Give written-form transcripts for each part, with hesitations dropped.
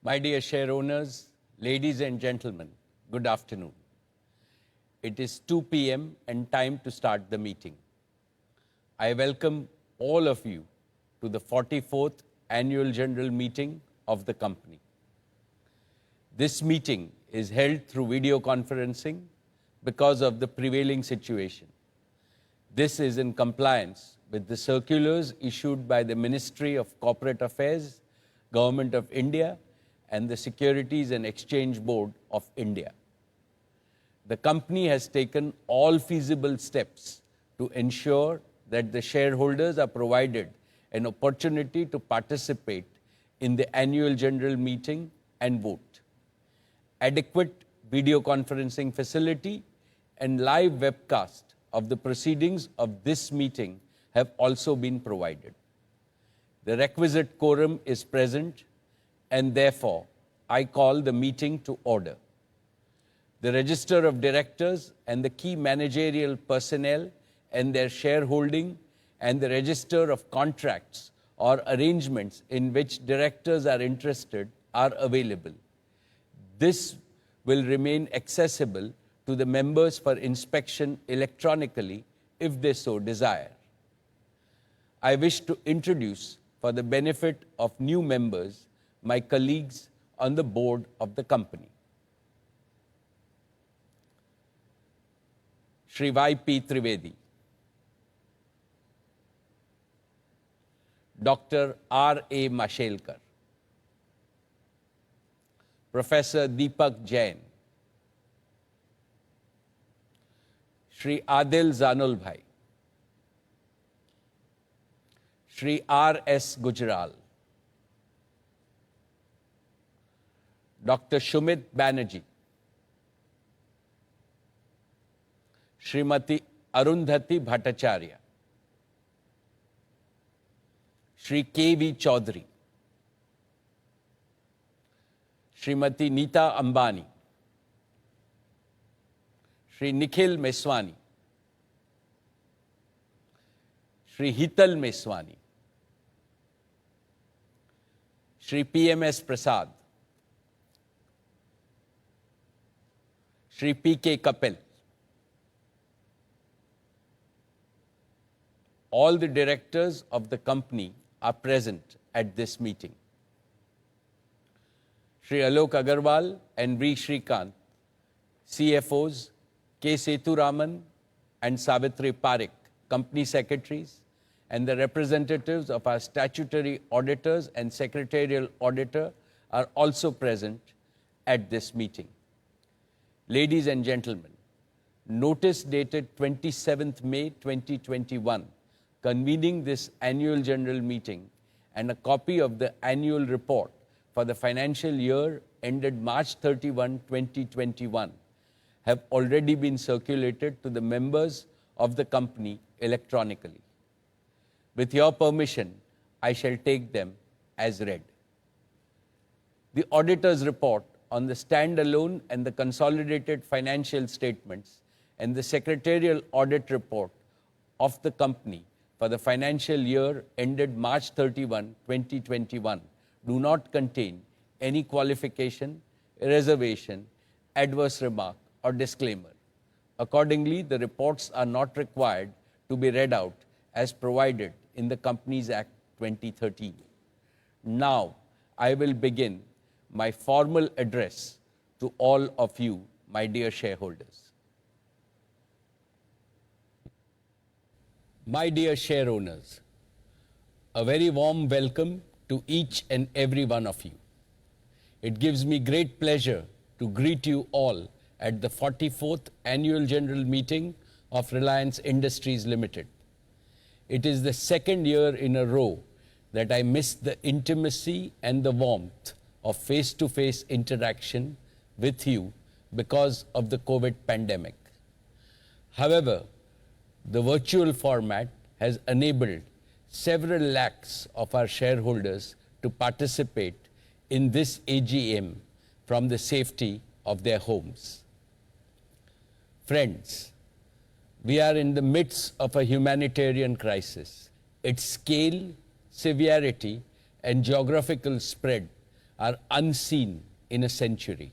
My dear share owners, ladies and gentlemen, good afternoon. It is 2 p.m. and time to start the meeting. I welcome all of you to the 44th Annual General Meeting of the company. This meeting is held through video conferencing because of the prevailing situation. This is in compliance with the circulars issued by the Ministry of Corporate Affairs, Government of India, and the Securities and Exchange Board of India. The company has taken all feasible steps to ensure that the shareholders are provided an opportunity to participate in the annual general meeting and vote. Adequate video conferencing facility and live webcast of the proceedings of this meeting have also been provided. The requisite quorum is present, and therefore I call the meeting to order. The register of directors and the key managerial personnel and their shareholding and the register of contracts or arrangements in which directors are interested are available. This will remain accessible to the members for inspection electronically if they so desire. I wish to introduce, for the benefit of new members, my colleagues on the board of the company. Shri Y.P. Trivedi, Dr. R.A. Mashelkar, Professor Deepak Jain, Shri Adil Zanulbhai, Shri R.S. Gujral, Dr. Shumit Banerjee, Srimati Arundhati Bhattacharya, Shri K.V. Chaudhary, Srimati Neeta Ambani, Shri Nikhil Meswani, Shri Hital Meswani, Shri P.M.S. Prasad, Shri P.K. Kapil. All the directors of the company are present at this meeting. Shri Alok Agarwal and V. Shrikant, CFOs, K. Sethuraman and Savitri Parekh, company secretaries, and the representatives of our statutory auditors and secretarial auditor are also present at this meeting. Ladies and gentlemen, notice dated 27th May 2021 convening this annual general meeting and a copy of the annual report for the financial year ended March 31, 2021 have already been circulated to the members of the company electronically. With your permission, I shall take them as read. The auditor's report on the standalone and the consolidated financial statements and the secretarial audit report of the company for the financial year ended March 31, 2021 do not contain any qualification, reservation, adverse remark, or disclaimer. Accordingly, the reports are not required to be read out as provided in the Companies Act 2013. Now, I will begin my formal address to all of you, my dear shareholders. My dear share owners, a very warm welcome to each and every one of you. It gives me great pleasure to greet you all at the 44th Annual General Meeting of Reliance Industries Limited. It is the second year in a row that I missed the intimacy and the warmth of face-to-face interaction with you because of the COVID pandemic. However, the virtual format has enabled several lakhs of our shareholders to participate in this AGM from the safety of their homes. Friends, we are in the midst of a humanitarian crisis. Its scale, severity, and geographical spread are unseen in a century.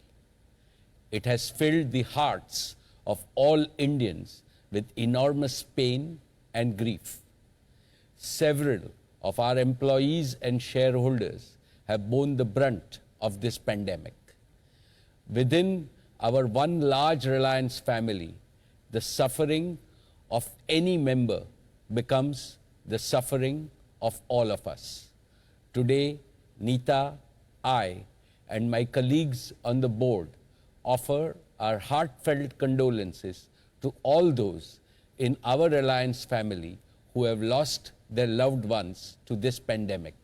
It has filled the hearts of all Indians with enormous pain and grief. Several of our employees and shareholders have borne the brunt of this pandemic. Within our one large Reliance family, the suffering of any member becomes the suffering of all of us. Today, Neeta, I, and my colleagues on the board offer our heartfelt condolences to all those in our Reliance family who have lost their loved ones to this pandemic.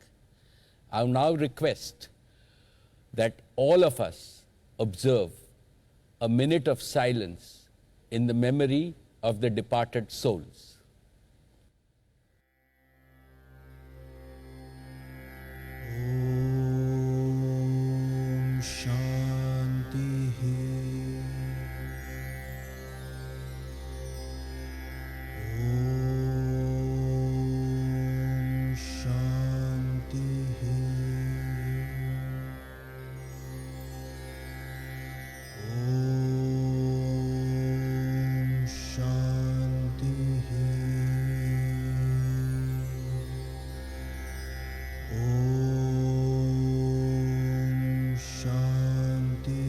I now request that all of us observe a minute of silence in the memory of the departed souls. Om Shanti. Om Shanti. Om Shanti. Om Shanti.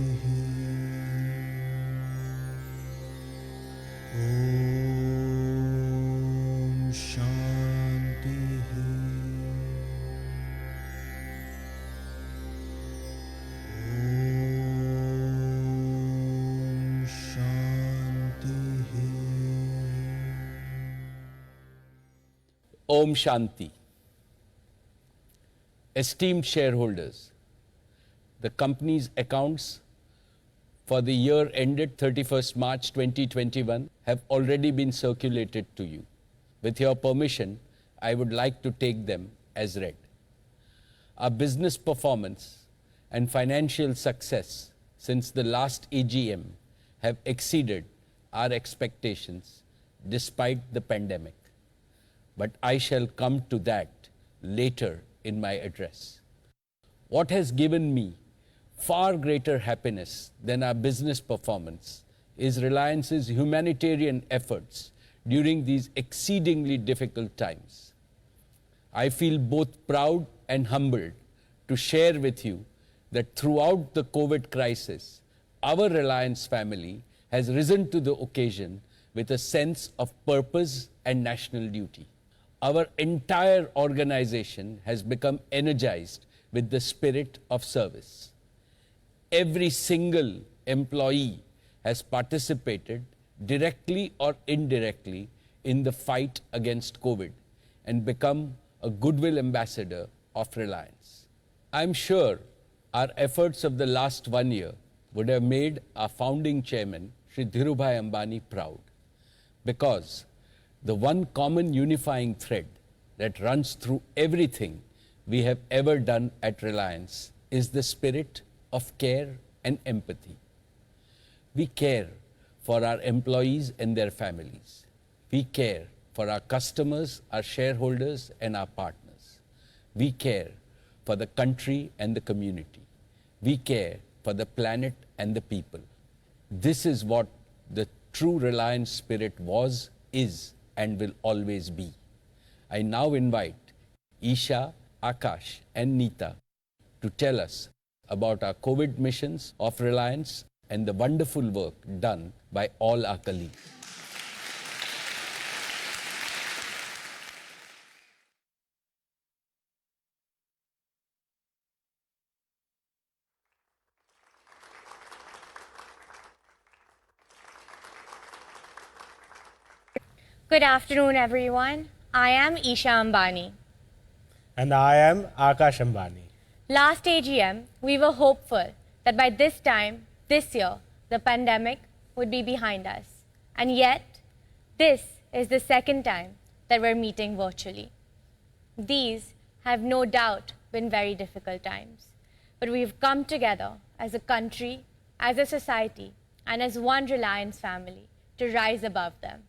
Om Shanti. Om Shanti. Om Shanti. Esteemed shareholders, the company's accounts for the year ended 31st March 2021 have already been circulated to you. With your permission, I would like to take them as read. Our business performance and financial success since the last AGM have exceeded our expectations despite the pandemic. But I shall come to that later in my address. What has given me far greater happiness than our business performance is Reliance's humanitarian efforts during these exceedingly difficult times. I feel both proud and humbled to share with you that throughout the COVID crisis, our Reliance family has risen to the occasion with a sense of purpose and national duty. Our entire organization has become energized with the spirit of service. Every single employee has participated directly or indirectly in the fight against COVID and become a goodwill ambassador of Reliance. I'm sure our efforts of the last 1 year would have made our founding chairman, Shri Dhirubhai Ambani, proud, because the one common unifying thread that runs through everything we have ever done at Reliance is the spirit of care and empathy. We care for our employees and their families. We care for our customers, our shareholders, and our partners. We care for the country and the community. We care for the planet and the people. This is what the true Reliance spirit was, is, and will always be. I now invite Isha, Akash, and Neeta to tell us about our COVID missions of Reliance and the wonderful work done by all our colleagues. Good afternoon, everyone. I am Isha Ambani. And I am Akash Ambani. Last AGM, we were hopeful that by this time, this year, the pandemic would be behind us. And yet, this is the second time that we're meeting virtually. These have no doubt been very difficult times. But we've come together as a country, as a society, and as one Reliance family to rise above them.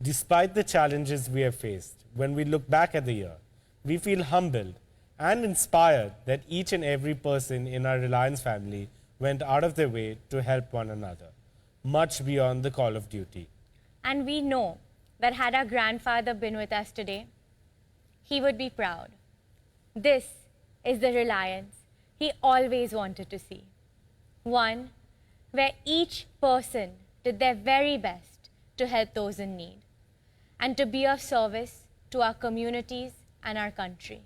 Despite the challenges we have faced, when we look back at the year, we feel humbled and inspired that each and every person in our Reliance family went out of their way to help one another, much beyond the call of duty. And we know that had our grandfather been with us today, he would be proud. This is the Reliance he always wanted to see. One where each person did their very best to help those in need and to be of service to our communities and our country.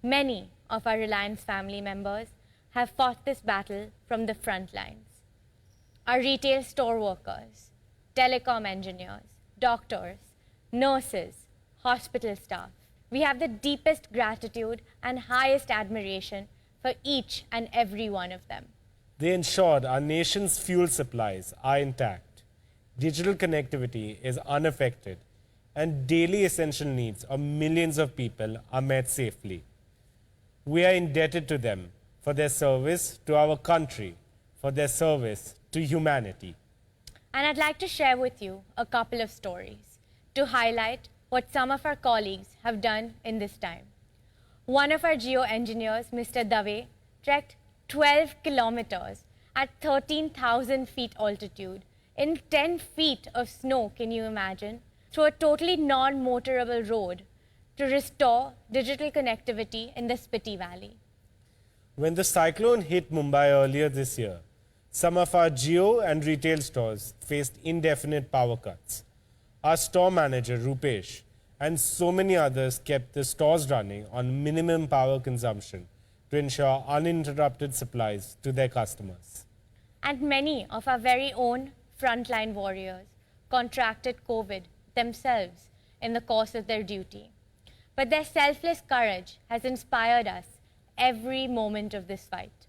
Many of our Reliance family members have fought this battle from the front lines. Our retail store workers, telecom engineers, doctors, nurses, hospital staff. We have the deepest gratitude and highest admiration for each and every one of them. They ensured our nation's fuel supplies are intact, digital connectivity is unaffected, and daily essential needs of millions of people are met safely. We are indebted to them for their service to our country, for their service to humanity. And I'd like to share with you a couple of stories to highlight what some of our colleagues have done in this time. One of our geo-engineers, Mr. Dave, trekked 12 kilometers at 13,000 feet altitude in 10 feet of snow, can you imagine, through a totally non-motorable road to restore digital connectivity in the Spiti Valley. When the cyclone hit Mumbai earlier this year, some of our geo and retail stores faced indefinite power cuts. Our store manager, Rupesh, and so many others kept the stores running on minimum power consumption to ensure uninterrupted supplies to their customers. And many of our very own frontline warriors contracted COVID themselves in the course of their duty. But their selfless courage has inspired us every moment of this fight.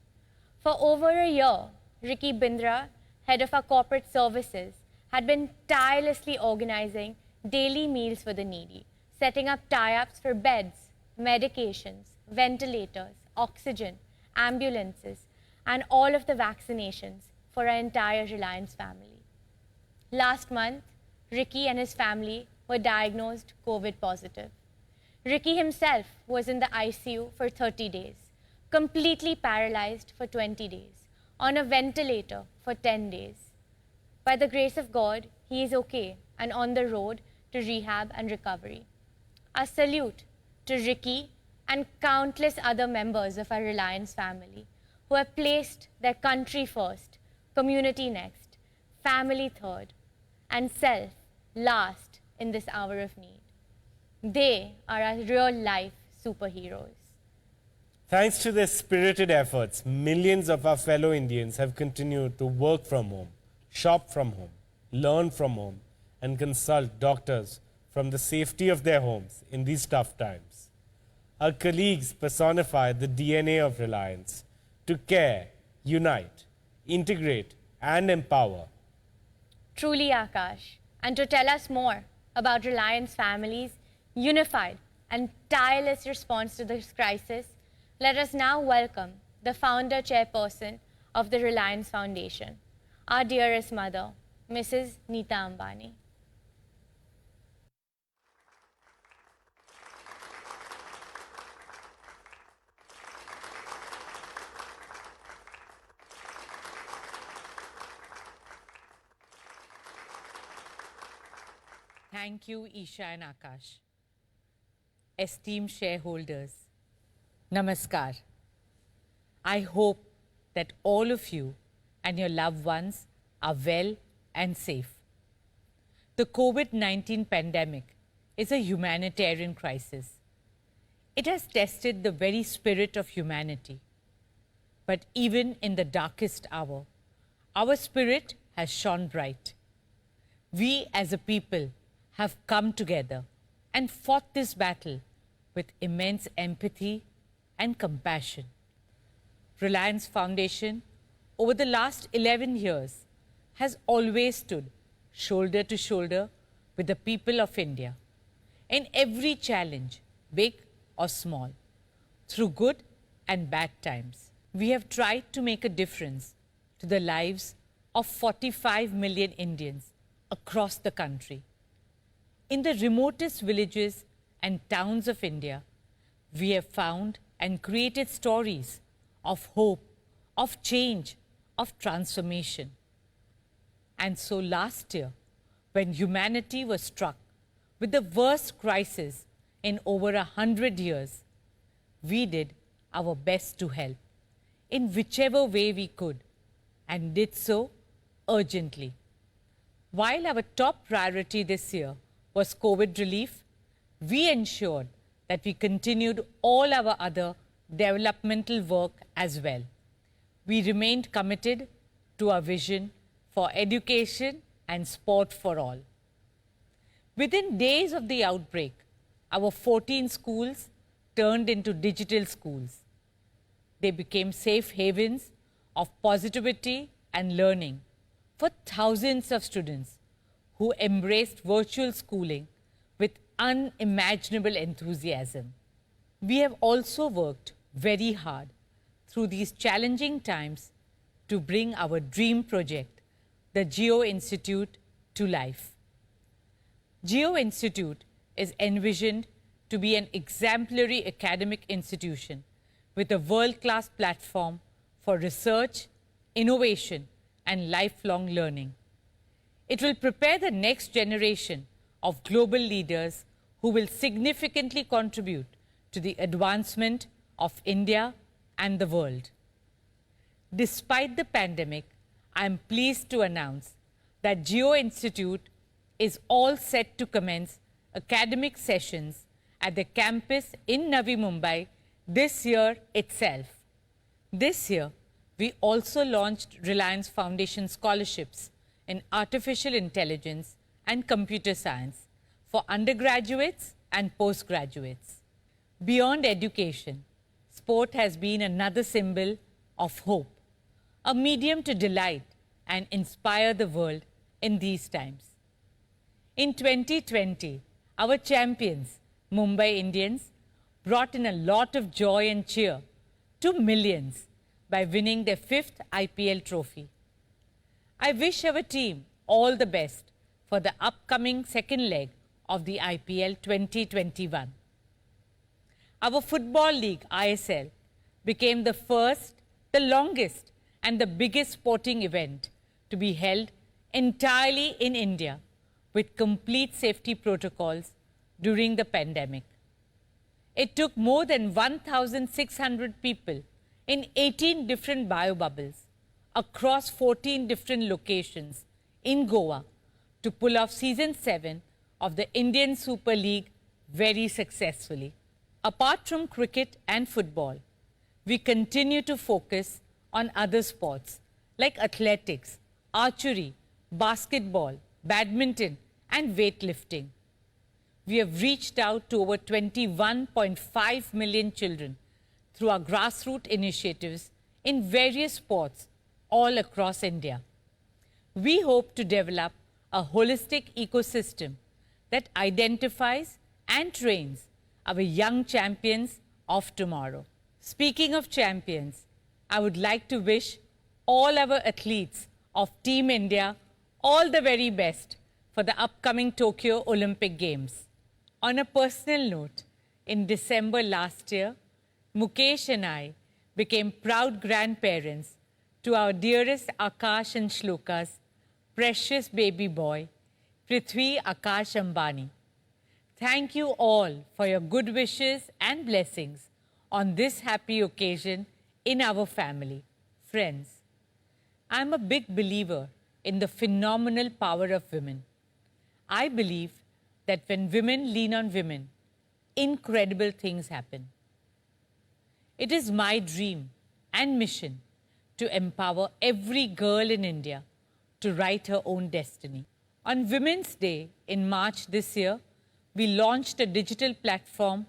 For over a year, Ricky Bindra, head of our corporate services, had been tirelessly organizing daily meals for the needy, setting up tie-ups for beds, medications, ventilators, oxygen, ambulances, and all of the vaccinations for our entire Reliance family. Last month, Ricky and his family were diagnosed COVID positive. Ricky himself was in the ICU for 30 days, completely paralyzed for 20 days, on a ventilator for 10 days. By the grace of God, he is okay and on the road to rehab and recovery. A salute to Ricky and countless other members of our Reliance family who have placed their country first, community next, family third, and self last in this hour of need. They are our real-life superheroes. Thanks to their spirited efforts, millions of our fellow Indians have continued to work from home, shop from home, learn from home, and consult doctors from the safety of their homes in these tough times. Our colleagues personify the DNA of Reliance to care, unite, integrate, and empower. Truly, Akash. And to tell us more about Reliance families' unified and tireless response to this crisis, let us now welcome the founder chairperson of the Reliance Foundation, our dearest mother, Mrs. Neeta Ambani. Thank you, Isha and Akash. Esteemed shareholders, Namaskar. I hope that all of you and your loved ones are well and safe. The COVID-19 pandemic is a humanitarian crisis. It has tested the very spirit of humanity. But even in the darkest hour, our spirit has shone bright. We as a people have come together and fought this battle with immense empathy and compassion. Reliance Foundation, over the last 11 years, has always stood shoulder to shoulder with the people of India in every challenge, big or small, through good and bad times. We have tried to make a difference to the lives of 45 million Indians across the country. In the remotest villages and towns of India, we have found and created stories of hope, of change, of transformation. And so last year, when humanity was struck with the worst crisis in over 100 years, we did our best to help in whichever way we could, and did so urgently. While our top priority this year was COVID relief, we ensured that we continued all our other developmental work as well. We remained committed to our vision for education and sport for all. Within days of the outbreak, our 14 schools turned into digital schools. They became safe havens of positivity and learning for thousands of students who embraced virtual schooling with unimaginable enthusiasm. We have also worked very hard through these challenging times to bring our dream project, the Geo Institute, to life. Geo Institute is envisioned to be an exemplary academic institution with a world-class platform for research, innovation, and lifelong learning. It will prepare the next generation of global leaders who will significantly contribute to the advancement of India and the world. Despite the pandemic, I am pleased to announce that Geo Institute is all set to commence academic sessions at the campus in Navi Mumbai this year itself. This year, we also launched Reliance Foundation scholarships in artificial intelligence and computer science for undergraduates and postgraduates. Beyond education, sport has been another symbol of hope, a medium to delight and inspire the world in these times. In 2020, our champions, Mumbai Indians, brought in a lot of joy and cheer to millions by winning their 5th IPL trophy. I wish our team all the best for the upcoming second leg of the IPL 2021. Our Football League, ISL, became the first, the longest, and the biggest sporting event to be held entirely in India with complete safety protocols during the pandemic. It took more than 1,600 people in 18 different biobubbles across 14 different locations in Goa to pull off season 7 of the Indian Super League very successfully. Apart from cricket and football, we continue to focus on other sports like athletics, archery, basketball, badminton, and weightlifting. We have reached out to over 21.5 million children through our grassroots initiatives in various sports all across India. We hope to develop a holistic ecosystem that identifies and trains our young champions of tomorrow. Speaking of champions, I would like to wish all our athletes of Team India all the very best for the upcoming Tokyo Olympic Games. On a personal note, in December last year, Mukesh and I became proud grandparents to our dearest Akash and Shloka's precious baby boy, Prithvi Akash Ambani. Thank you all for your good wishes and blessings on this happy occasion in our family. Friends, I am a big believer in the phenomenal power of women. I believe that when women lean on women, incredible things happen. It is my dream and mission to empower every girl in India to write her own destiny. On Women's Day in March this year, we launched a digital platform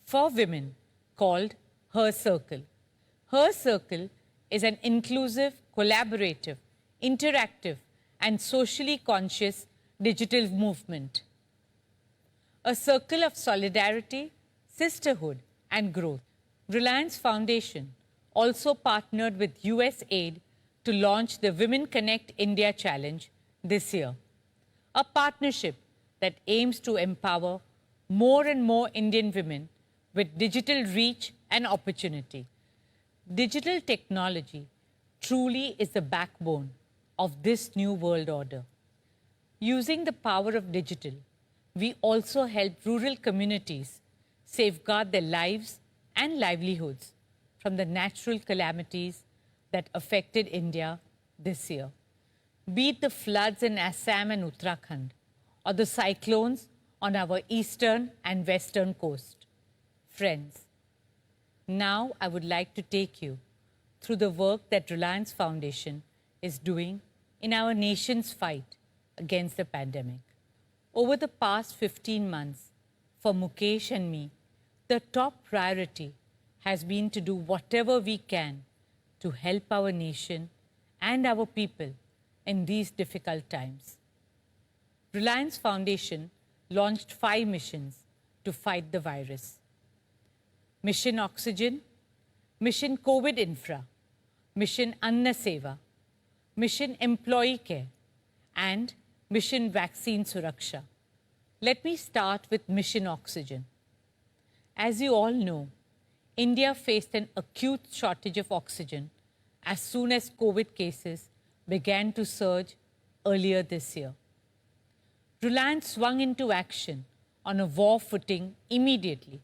for women called Her Circle. Her Circle is an inclusive, collaborative, interactive, and socially conscious digital movement. A circle of solidarity, sisterhood, and growth. Reliance Foundation also partnered with USAID to launch the Women Connect India Challenge this year, a partnership that aims to empower more and more Indian women with digital reach and opportunity. Digital technology truly is the backbone of this new world order. Using the power of digital, we also help rural communities safeguard their lives and livelihoods from the natural calamities that affected India this year. Be it the floods in Assam and Uttarakhand, or the cyclones on our eastern and western coast. Friends, now I would like to take you through the work that Reliance Foundation is doing in our nation's fight against the pandemic. Over the past 15 months, for Mukesh and me, the top priority has been to do whatever we can to help our nation and our people in these difficult times. Reliance Foundation launched 5 missions to fight the virus. Mission Oxygen, Mission COVID Infra, Mission Anna Seva, Mission Employee Care, and Mission Vaccine Suraksha. Let me start with Mission Oxygen. As you all know, India faced an acute shortage of oxygen as soon as COVID cases began to surge earlier this year. Reliance swung into action on a war footing immediately.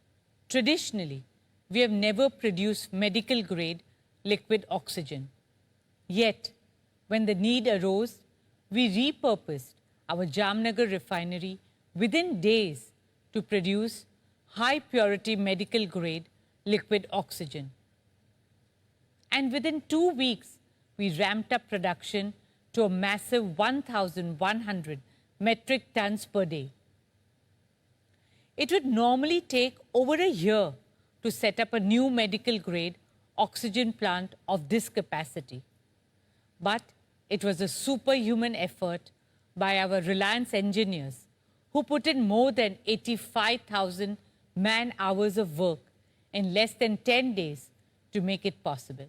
Traditionally, we have never produced medical-grade liquid oxygen. Yet, when the need arose, we repurposed our Jamnagar refinery within days to produce high-purity medical-grade liquid oxygen. And within 2 weeks, we ramped up production to a massive 1,100 metric tons per day. It would normally take over a year to set up a new medical-grade oxygen plant of this capacity. But it was a superhuman effort by our Reliance engineers who put in more than 85,000 man-hours of work in less than 10 days to make it possible.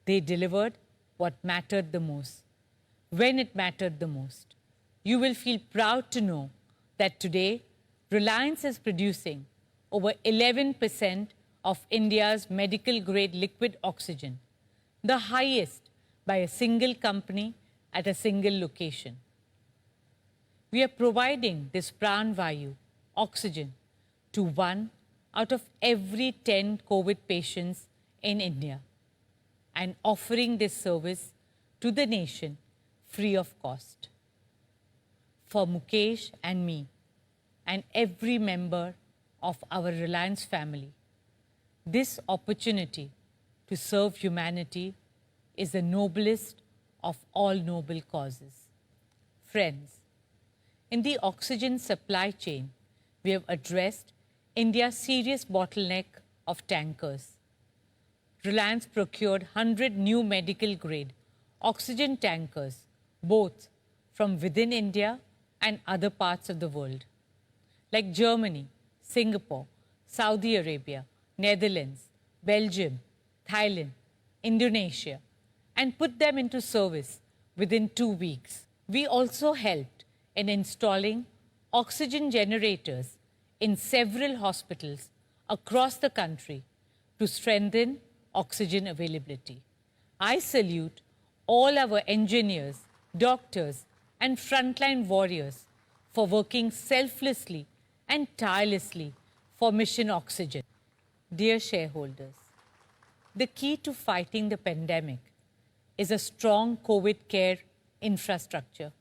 They delivered what mattered the most, when it mattered the most. You will feel proud to know that today, Reliance is producing over 11% of India's medical-grade liquid oxygen, the highest by a single company at a single location. We are providing this Pran Vayu, oxygen, to 1 out of every 10 COVID patients in India and offering this service to the nation free of cost. For Mukesh and me and every member of our Reliance family, this opportunity to serve humanity is the noblest of all noble causes. Friends, in the oxygen supply chain, we have addressed India's serious bottleneck of tankers. Reliance procured 100 new medical-grade oxygen tankers, both from within India and other parts of the world, like Germany, Singapore, Saudi Arabia, Netherlands, Belgium, Thailand, Indonesia, and put them into service within 2 weeks. We also helped in installing oxygen generators in several hospitals across the country to strengthen oxygen availability. I salute all our engineers, doctors, and frontline warriors for working selflessly and tirelessly for Mission Oxygen. Dear shareholders, the key to fighting the pandemic is a strong COVID care infrastructure.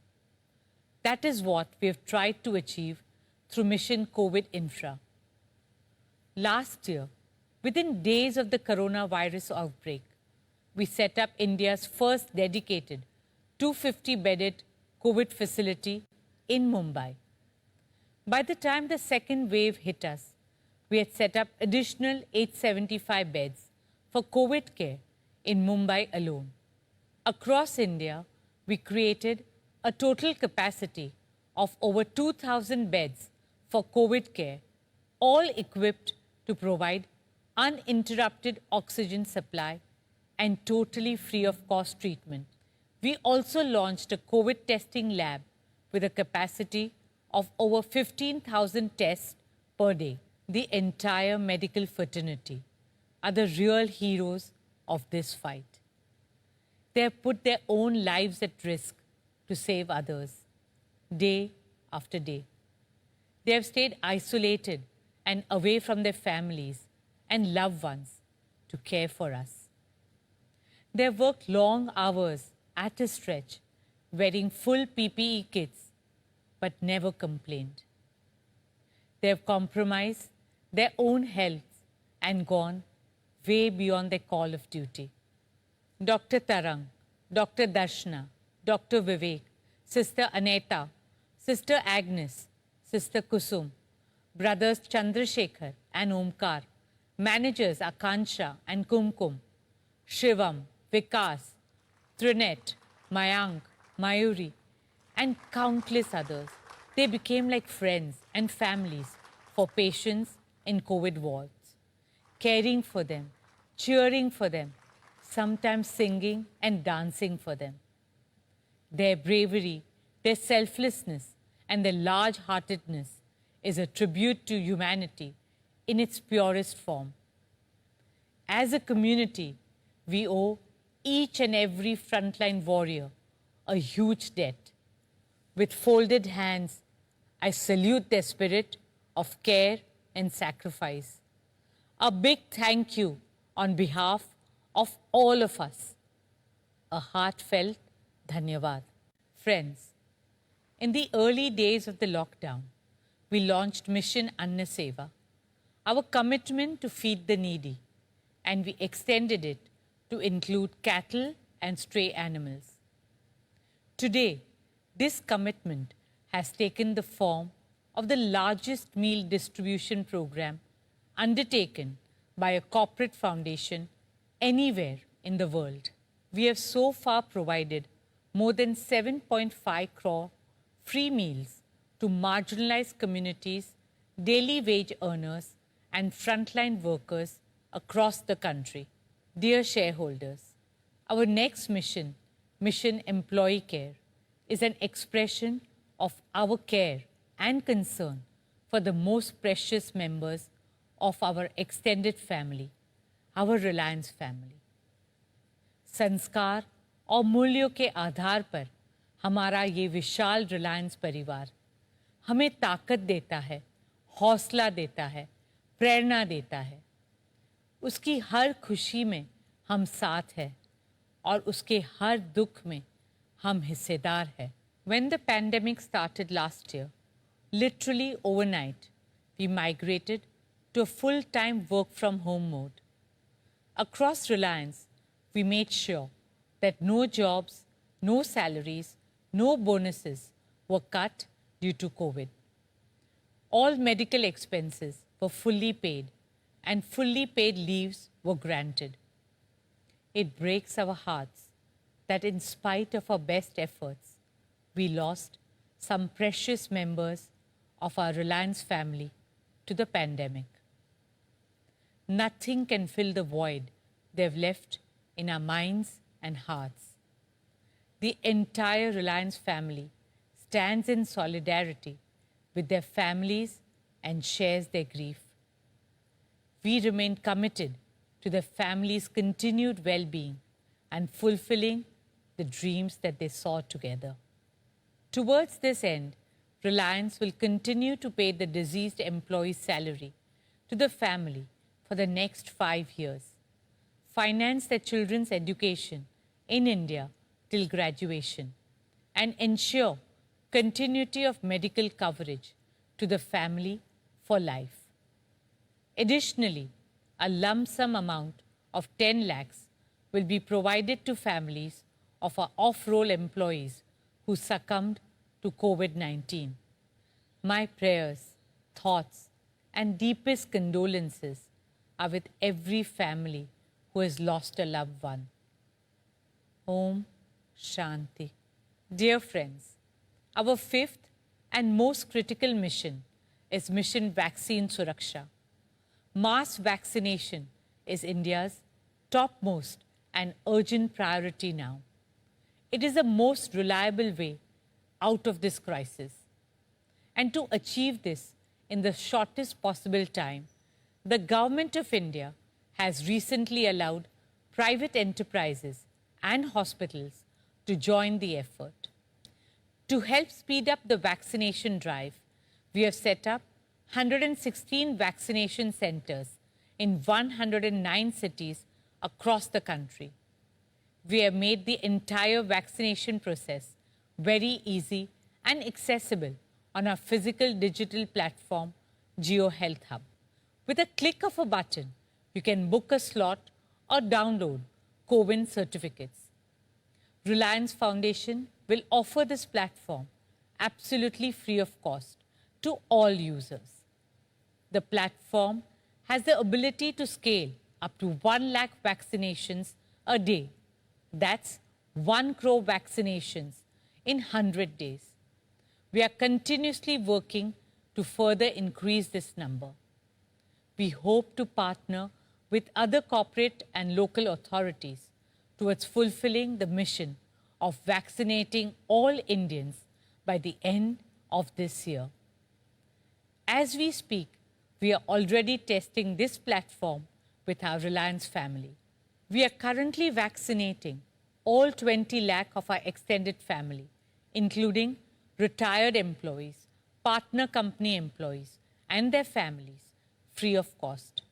That is what we have tried to achieve through Mission COVID Infra. Last year, within days of the coronavirus outbreak, we set up India's first dedicated 250-bedded COVID facility in Mumbai. By the time the second wave hit us, we had set up additional 875 beds for COVID care in Mumbai alone. Across India, we created a total capacity of over 2,000 beds for COVID care, all equipped to provide uninterrupted oxygen supply and totally free of cost treatment. We also launched a COVID testing lab with a capacity of over 15,000 tests per day. the entire medical fraternity are the real heroes of this fight. They have put their own lives at risk to save others, day after day. They have stayed isolated and away from their families and loved ones to care for us. They have worked long hours at a stretch, wearing full PPE kits, but never complained. They have compromised their own health and gone way beyond their call of duty. Dr. Tarang, Dr. Darshana, Dr. Vivek, Sister Aneta, Sister Agnes, Sister Kusum, brothers Chandrasekhar and Omkar, managers Akansha and Kumkum, Shivam, Vikas, Trinet, Mayank, Mayuri, and countless others. They became like friends and families for patients in COVID wards, caring for them, cheering for them, sometimes singing and dancing for them. Their bravery, their selflessness, and their large-heartedness is a tribute to humanity in its purest form. As a community, we owe each and every frontline warrior a huge debt. With folded hands, I salute their spirit of care and sacrifice. A big thank you on behalf of all of us. A heartfelt dhanyavad. Friends, in the early days of the lockdown, we launched Mission Anna Seva, our commitment to feed the needy, and we extended it to include cattle and stray animals. Today, this commitment has taken the form of the largest meal distribution program undertaken by a corporate foundation anywhere in the world. We have so far provided more than 7.5 crore free meals to marginalized communities, daily wage earners, and frontline workers across the country. Dear shareholders, our next mission, Mission Employee Care, is an expression of our care and concern for the most precious members of our extended family, our Reliance family. संस्कार और मूल्यों के आधार पर हमारा ये विशाल रिलायंस परिवार हमें ताकत देता है, हौसला देता है, प्रेरणा देता है। उसकी हर खुशी में हम साथ हैं और उसके हर दुख में हम हिस्सेदार हैं। When the pandemic started last year, literally overnight, we migrated to a full-time work-from-home mode. Across Reliance, we made sure that no jobs, no salaries, no bonuses were cut due to COVID. All medical expenses were fully paid and fully paid leaves were granted. It breaks our hearts that in spite of our best efforts, we lost some precious members of our Reliance family to the pandemic. Nothing can fill the void they've left in our minds and hearts. The entire Reliance family stands in solidarity with their families and shares their grief. We remain committed to their families' continued well-being and fulfilling the dreams that they saw together. Towards this end, Reliance will continue to pay the deceased employee's salary to the family for the next 5 years, finance their children's education in India till graduation, and ensure continuity of medical coverage to the family for life. Additionally, a lump sum amount of 10 lakhs will be provided to families of our off-roll employees who succumbed to COVID-19. My prayers, thoughts, and deepest condolences are with every family who has lost a loved one. Om Shanti. Dear friends, our fifth and most critical mission is Mission Vaccine Suraksha. Mass vaccination is India's topmost and urgent priority now. It is the most reliable way out of this crisis. And to achieve this in the shortest possible time, the Government of India has recently allowed private enterprises and hospitals to join the effort. To help speed up the vaccination drive, we have set up 116 vaccination centers in 109 cities across the country. We have made the entire vaccination process very easy and accessible on our physical digital platform, Geo Health Hub. With a click of a button, you can book a slot or download COVID certificates. Reliance Foundation will offer this platform absolutely free of cost to all users. The platform has the ability to scale up to 1 lakh vaccinations a day. That's 1 crore vaccinations in 100 days. We are continuously working to further increase this number. We hope to partner with other corporate and local authorities towards fulfilling the mission of vaccinating all Indians by the end of this year. As we speak, we are already testing this platform with our Reliance family. We are currently vaccinating all 20 lakh of our extended family, including retired employees, partner company employees, and their families, free of cost.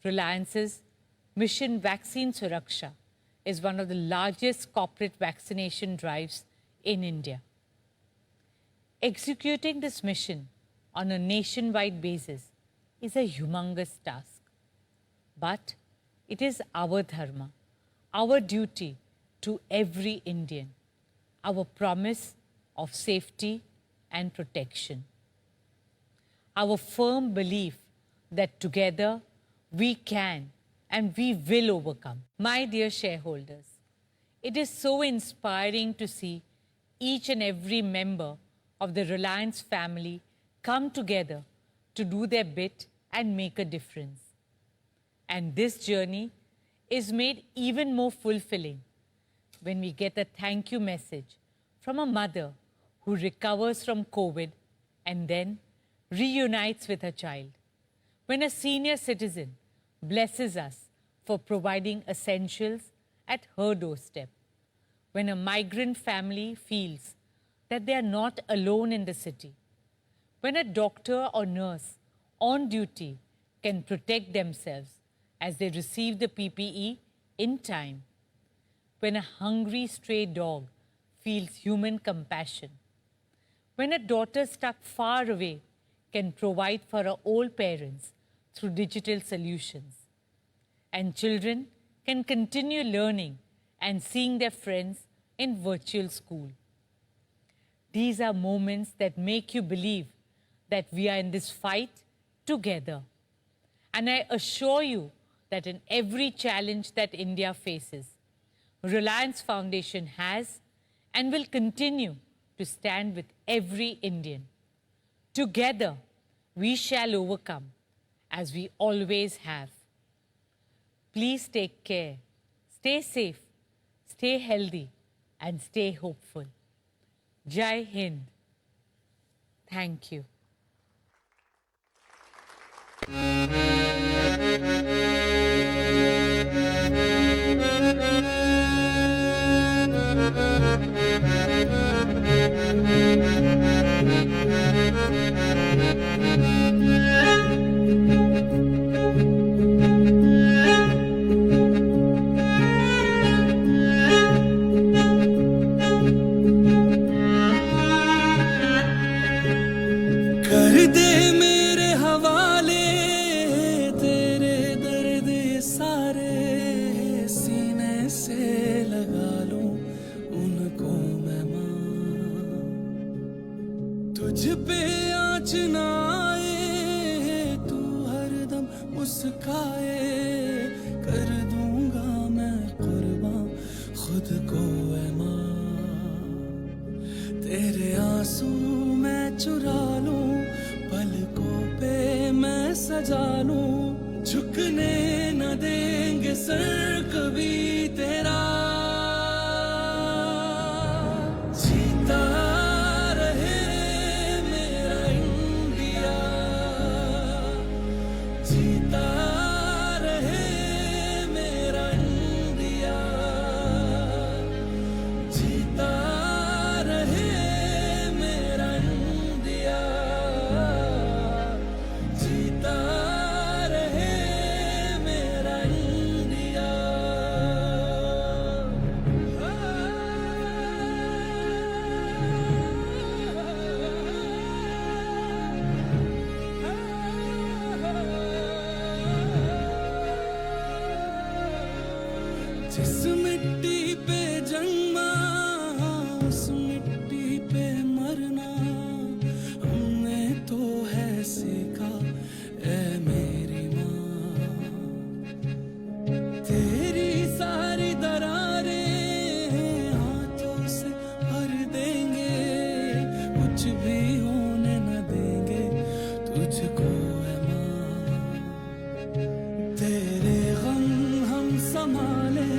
Reliance's Mission Vaccine Suraksha is one of the largest corporate vaccination drives in India. Executing this mission on a nationwide basis is a humongous task. But it is our dharma, our duty to every Indian, our promise of safety and protection. Our firm belief that together we can and we will overcome. My dear shareholders, it is so inspiring to see each and every member of the Reliance family come together to do their bit and make a difference. And this journey is made even more fulfilling when we get a thank you message from a mother who recovers from COVID and then reunites with her child. When a senior citizen blesses us for providing essentials at her doorstep. When a migrant family feels that they are not alone in the city. When a doctor or nurse on duty can protect themselves as they receive the PPE in time. When a hungry stray dog feels human compassion. When a daughter stuck far away can provide for her old parents through digital solutions. And children can continue learning and seeing their friends in virtual school. These are moments that make you believe that we are in this fight together. And I assure you that in every challenge that India faces, Reliance Foundation has and will continue to stand with every Indian. Together, we shall overcome, as we always have. Please take care, stay safe, stay healthy, and stay hopeful. Jai Hind. Thank you. कर दे मेरे हवाले तेरे दर्द सारे सीने से लगा लूं उनको मैं मां तुझ पे आँच ना आए तू हरदम मुस्काए कर दूंगा मैं कुर्बान खुद को ऐ मां तेरे आंसू मैं चुरा लूं पलकों पे मैं सजा लूं झुकने न देंगे सर कभी तेरा जीता रहे मेरा इंडिया जिस मिट्टी पे जन्मा उस मिट्टी पे मरना हमने तो है सीखा ऐ मेरी माँ तेरी सारी दरारें हाथों से भर देंगे कुछ भी होने न देंगे तुझको ऐ माँ तेरे गम हम संभाले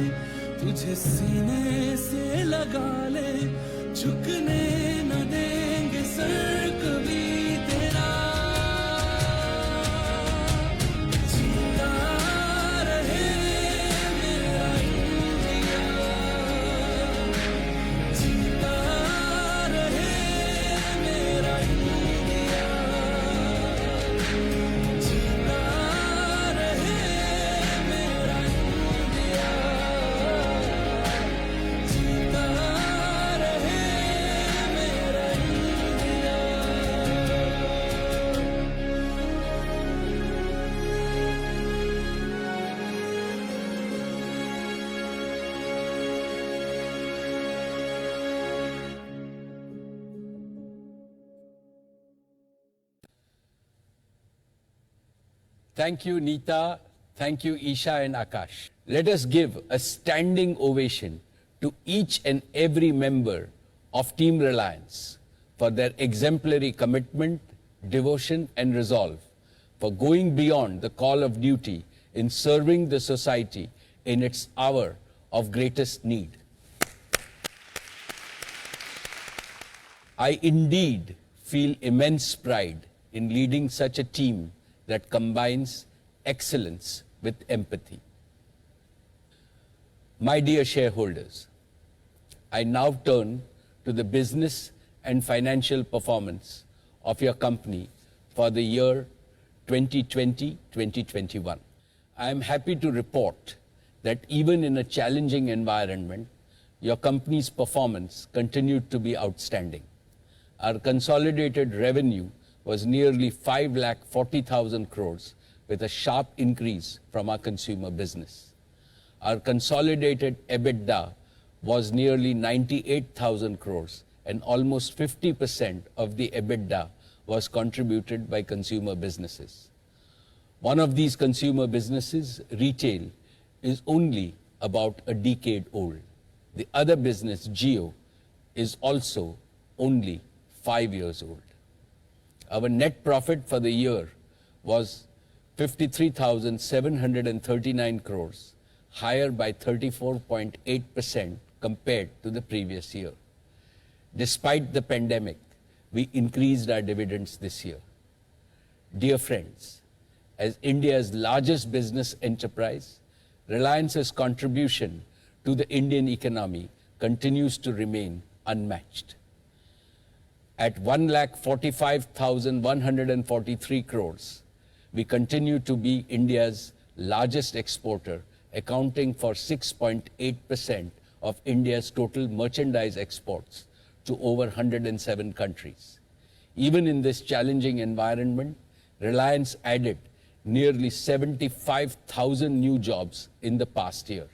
तुझे सीने से लगा ले झुकने न देंगे सर कभी तेरा जीता रहे मेरा इंडिया जीता रहे मेरा इंडिया जीता रहे मेरा इंडिया जीता रहे मेरा India Thank you, Neeta. Thank you, Isha and Akash. Let us give a standing ovation to each and every member of Team Reliance for their exemplary commitment, devotion, and resolve, for going beyond the call of duty in serving the society in its hour of greatest need. I indeed feel immense pride in leading such a team that combines excellence with empathy. My dear shareholders, I now turn to the business and financial performance of your company for the year 2020-2021. I am happy to report that even in a challenging environment, your company's performance continued to be outstanding. Our consolidated revenue was nearly 5,40,000 crores, with a sharp increase from our consumer business. Our consolidated EBITDA was nearly 98,000 crores, and almost 50% of the EBITDA was contributed by consumer businesses. One of these consumer businesses, retail, is only about a decade old. The other business, Jio, is also only 5 years old. Our net profit for the year was 53,739 crores, higher by 34.8% compared to the previous year. Despite the pandemic, we increased our dividends this year. Dear friends, as India's largest business enterprise, Reliance's contribution to the Indian economy continues to remain unmatched. At 1,45,143 crores, we continue to be India's largest exporter, accounting for 6.8% of India's total merchandise exports to over 107 countries. Even in this challenging environment, Reliance added nearly 75,000 new jobs in the past year.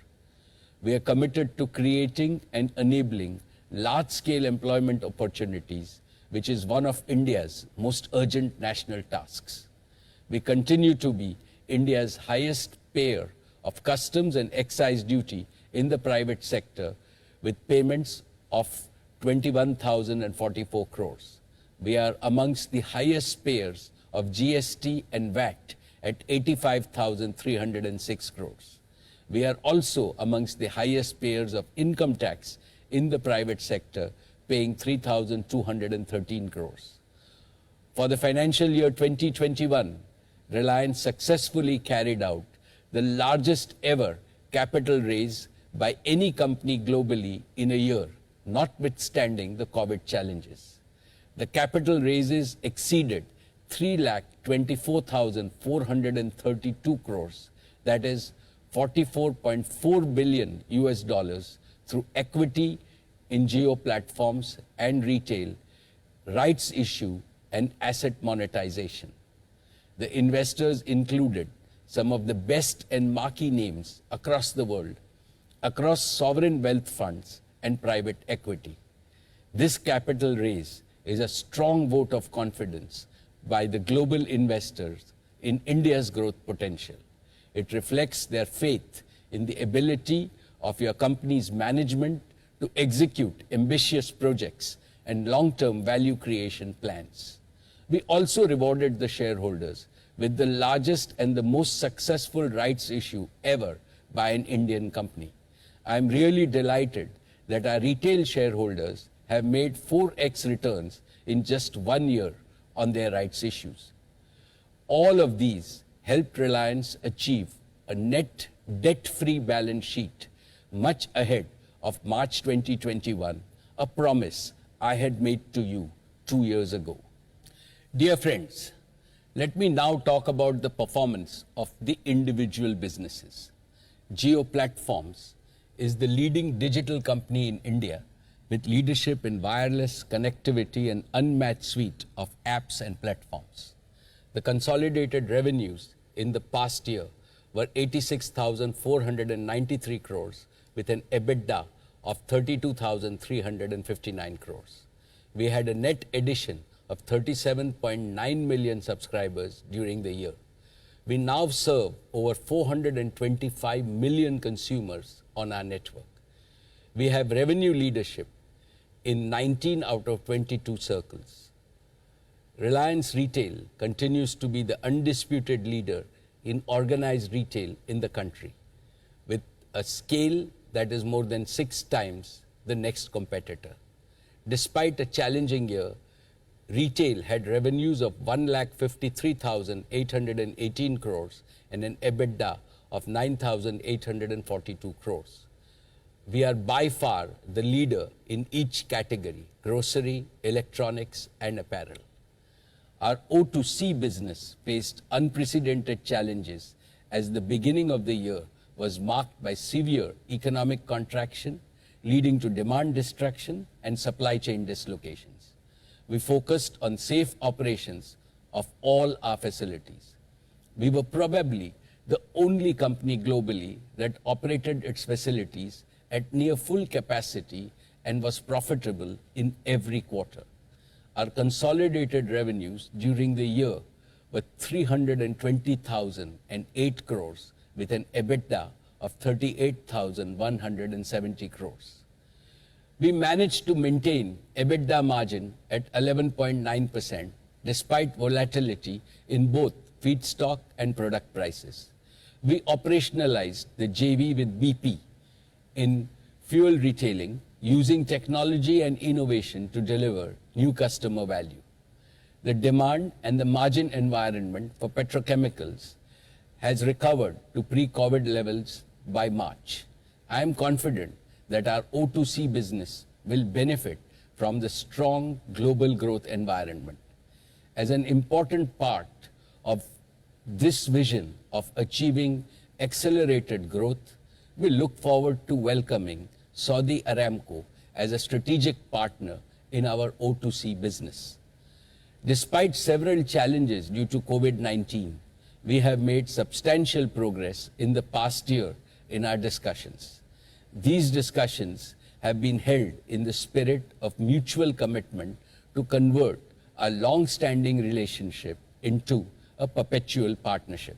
We are committed to creating and enabling large-scale employment opportunities, which is one of India's most urgent national tasks. We continue to be India's highest payer of customs and excise duty in the private sector, with payments of 21,044 crores. We are amongst the highest payers of GST and VAT at 85,306 crores. We are also amongst the highest payers of income tax in the private sector, paying 3,213 crores. For the financial year 2021, Reliance successfully carried out the largest ever capital raise by any company globally in a year, notwithstanding the COVID challenges. The capital raises exceeded 3,24,432 crores, that is $44.4 billion US dollars, through equity in Jio platforms and retail, rights issue, and asset monetization. The investors included some of the best and marquee names across the world, across sovereign wealth funds and private equity. This capital raise is a strong vote of confidence by the global investors in India's growth potential. It reflects their faith in the ability of your company's management to execute ambitious projects and long-term value creation plans. We also rewarded the shareholders with the largest and the most successful rights issue ever by an Indian company. I am really delighted that our retail shareholders have made 4x returns in just 1 year on their rights issues. All of these helped Reliance achieve a net debt-free balance sheet much ahead of March 2021, a promise I had made to you 2 years ago. Dear friends, let me now talk about the performance of the individual businesses. Jio Platforms is the leading digital company in India with leadership in wireless connectivity and unmatched suite of apps and platforms. The consolidated revenues in the past year were 86,493 crores with an EBITDA of 32,359 crores. We had a net addition of 37.9 million subscribers during the year. We now serve over 425 million consumers on our network. We have revenue leadership in 19 out of 22 circles. Reliance Retail continues to be the undisputed leader in organized retail in the country, with a scale that is more than 6 times the next competitor. Despite a challenging year, retail had revenues of 1,53,818 crores and an EBITDA of 9,842 crores. We are by far the leader in each category: grocery, electronics, and apparel. Our O2C business faced unprecedented challenges as the beginning of the year was marked by severe economic contraction, leading to demand destruction and supply chain dislocations. We focused on safe operations of all our facilities. We were probably the only company globally that operated its facilities at near full capacity and was profitable in every quarter. Our consolidated revenues during the year were 320,008 crores with an EBITDA of 38,170 crores. We managed to maintain EBITDA margin at 11.9% despite volatility in both feedstock and product prices. We operationalized the JV with BP in fuel retailing using technology and innovation to deliver new customer value. The demand and the margin environment for petrochemicals has recovered to pre-COVID levels by March. I am confident that our O2C business will benefit from the strong global growth environment. As an important part of this vision of achieving accelerated growth, we look forward to welcoming Saudi Aramco as a strategic partner in our O2C business. Despite several challenges due to COVID-19, we have made substantial progress in the past year in our discussions. These discussions have been held in the spirit of mutual commitment to convert a long-standing relationship into a perpetual partnership.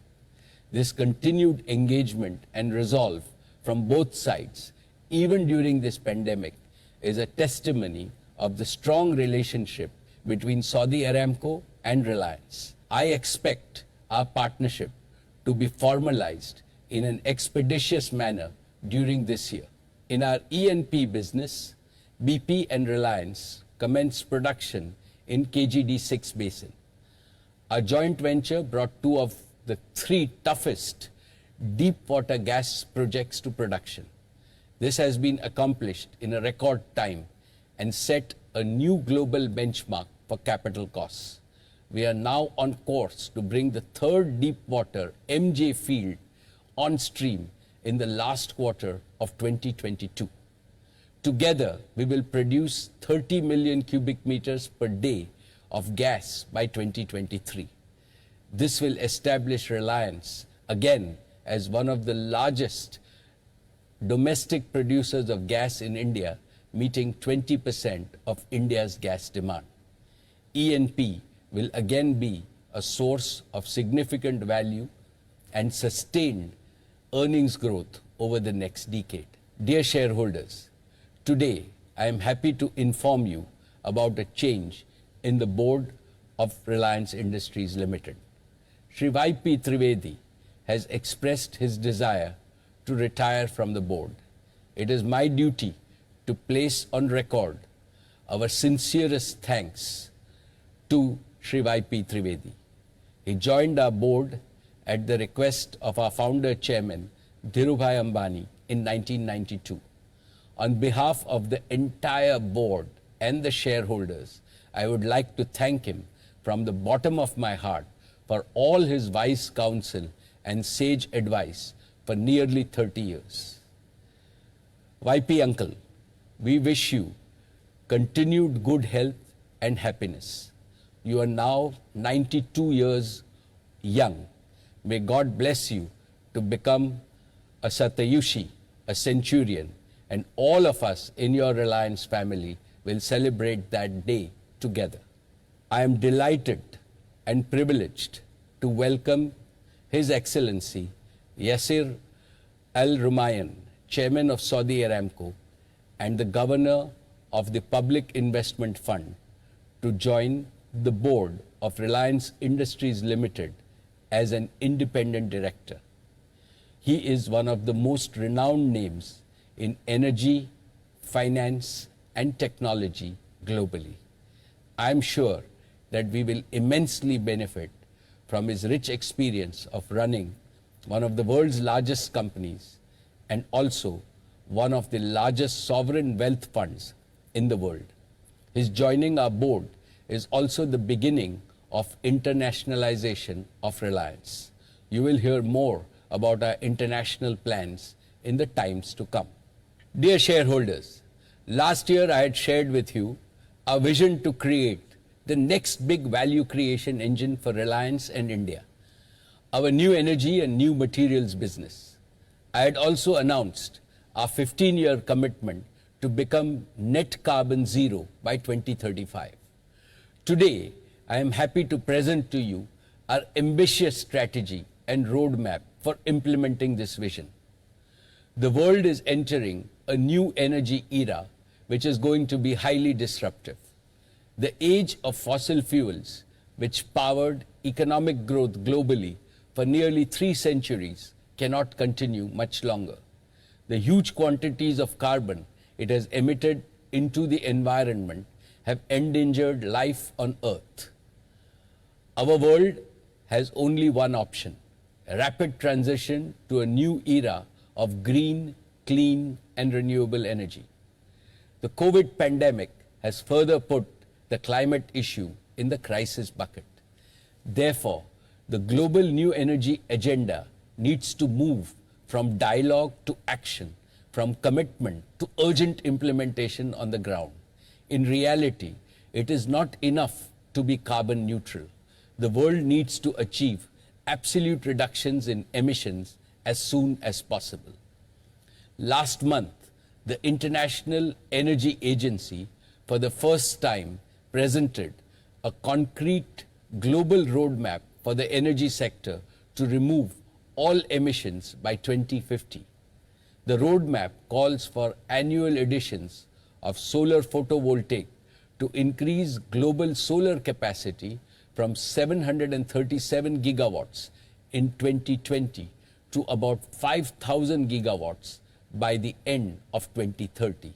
This continued engagement and resolve from both sides, even during this pandemic, is a testimony of the strong relationship between Saudi Aramco and Reliance. I expect our partnership to be formalized in an expeditious manner during this year. In our E&P business, BP and Reliance commenced production in KGD6 basin. Our joint venture brought 2 of the 3 toughest deep water gas projects to production. This has been accomplished in a record time and set a new global benchmark for capital costs. We are now on course to bring the 3rd deep water MJ field on stream in the last quarter of 2022. Together, we will produce 30 million cubic meters per day of gas by 2023. This will establish Reliance again as one of the largest domestic producers of gas in India meeting 20% of India's gas demand. E&P will again be a source of significant value and sustained earnings growth over the next decade. Dear shareholders, today I am happy to inform you about a change in the board of Reliance Industries Limited. Shri Y.P. Trivedi has expressed his desire to retire from the board. It is my duty to place on record our sincerest thanks to Shri Y.P. Trivedi. He joined our board at the request of our founder chairman, Dhirubhai Ambani, in 1992. On behalf of the entire board and the shareholders, I would like to thank him from the bottom of my heart for all his wise counsel and sage advice for nearly 30 years. YP Uncle, we wish you continued good health and happiness. You are now 92 years young. May God bless you to become a Satyushi, a centurion, and all of us in your Reliance family will celebrate that day together. I am delighted and privileged to welcome His Excellency Yasir Al Rumayyan, Chairman of Saudi Aramco and the Governor of the Public Investment Fund, to join the board of Reliance Industries Limited as an independent director. He is one of the most renowned names in energy, finance, and technology globally. I am sure that we will immensely benefit from his rich experience of running one of the world's largest companies and also one of the largest sovereign wealth funds in the world. His joining our board is also the beginning of internationalization of Reliance. You will hear more about our international plans in the times to come. Dear shareholders, last year I had shared with you our vision to create the next big value creation engine for Reliance and India, our new energy and new materials business. I had also announced our 15-year commitment to become net carbon zero by 2035. Today, I am happy to present to you our ambitious strategy and roadmap for implementing this vision. The world is entering a new energy era which is going to be highly disruptive. The age of fossil fuels, which powered economic growth globally for nearly 3 centuries, cannot continue much longer. The huge quantities of carbon it has emitted into the environment have endangered life on Earth. Our world has only one option: a rapid transition to a new era of green, clean, and renewable energy. The COVID pandemic has further put the climate issue in the crisis bucket. Therefore, the global new energy agenda needs to move from dialogue to action, from commitment to urgent implementation on the ground. In reality, it is not enough to be carbon neutral. The world needs to achieve absolute reductions in emissions as soon as possible. Last month, the International Energy Agency, for the first time, presented a concrete global roadmap for the energy sector to remove all emissions by 2050. The roadmap calls for annual additions of solar photovoltaic to increase global solar capacity from 737 gigawatts in 2020 to about 5,000 gigawatts by the end of 2030.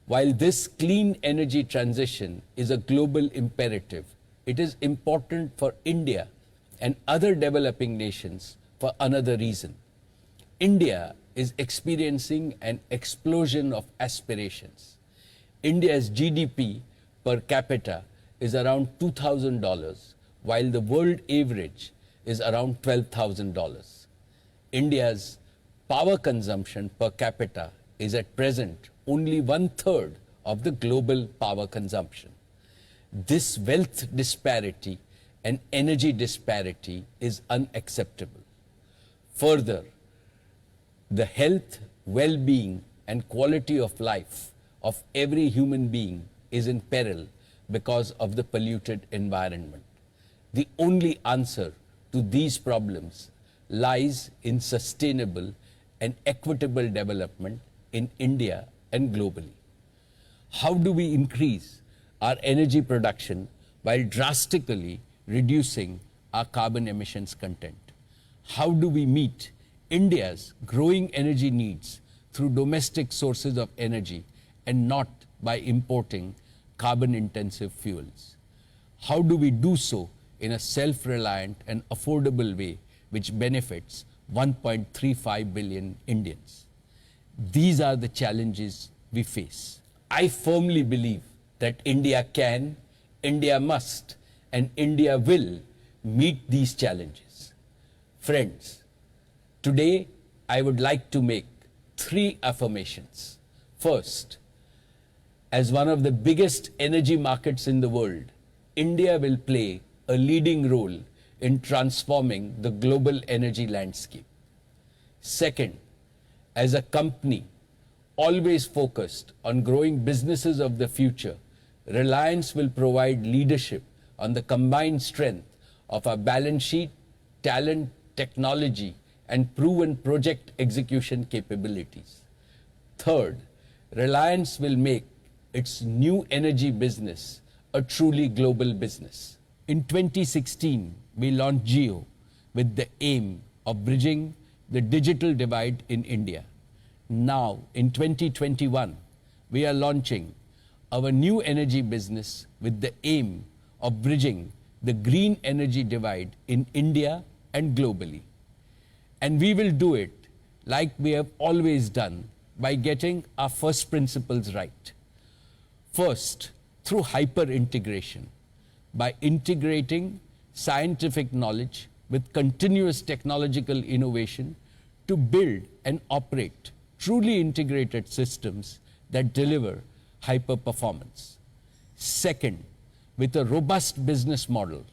While this clean energy transition is a global imperative, it is important for India and other developing nations for another reason. India is experiencing an explosion of aspirations. India's GDP per capita is around $2,000, while the world average is around $12,000. India's power consumption per capita is at present only 1/3 of the global power consumption. This wealth disparity and energy disparity is unacceptable. Further, The health, well-being, and quality of life of every human being is in peril because of the polluted environment. The only answer to these problems lies in sustainable and equitable development in India and globally. How do we increase our energy production while drastically reducing our carbon emissions content? How do we meet India's growing energy needs through domestic sources of energy and not by importing carbon-intensive fuels? How do we do so in a self-reliant and affordable way which benefits 1.35 billion Indians? These are the challenges we face. I firmly believe that India can, India must, and India will meet these challenges. Friends, today I would like to make 3 affirmations. First, as one of the biggest energy markets in the world, India will play a leading role in transforming the global energy landscape. Second, as a company always focused on growing businesses of the future, Reliance will provide leadership on the combined strength of our balance sheet, talent, technology, and proven project execution capabilities. Third, Reliance will make its new energy business a truly global business. In 2016, we launched Jio with the aim of bridging the digital divide in India. Now, in 2021, we are launching our new energy business with the aim of bridging the green energy divide in India and globally. And we will do it like we have always done by getting our first principles right. First, through hyper-integration, by integrating scientific knowledge with continuous technological innovation to build and operate truly integrated systems that deliver hyper-performance. Second, with a robust business model,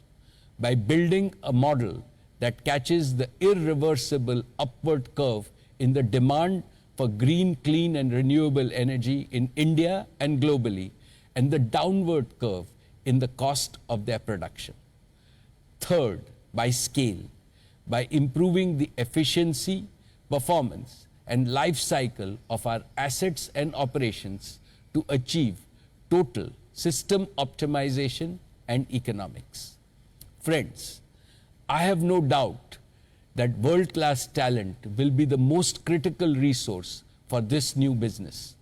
by building a model that catches the irreversible upward curve in the demand for green, clean, and renewable energy in India and globally, and the downward curve in the cost of their production. Third, by scale, by improving the efficiency, performance, and life cycle of our assets and operations to achieve total system optimization and economics. Friends, I have no doubt that world-class talent will be the most critical resource for this new business.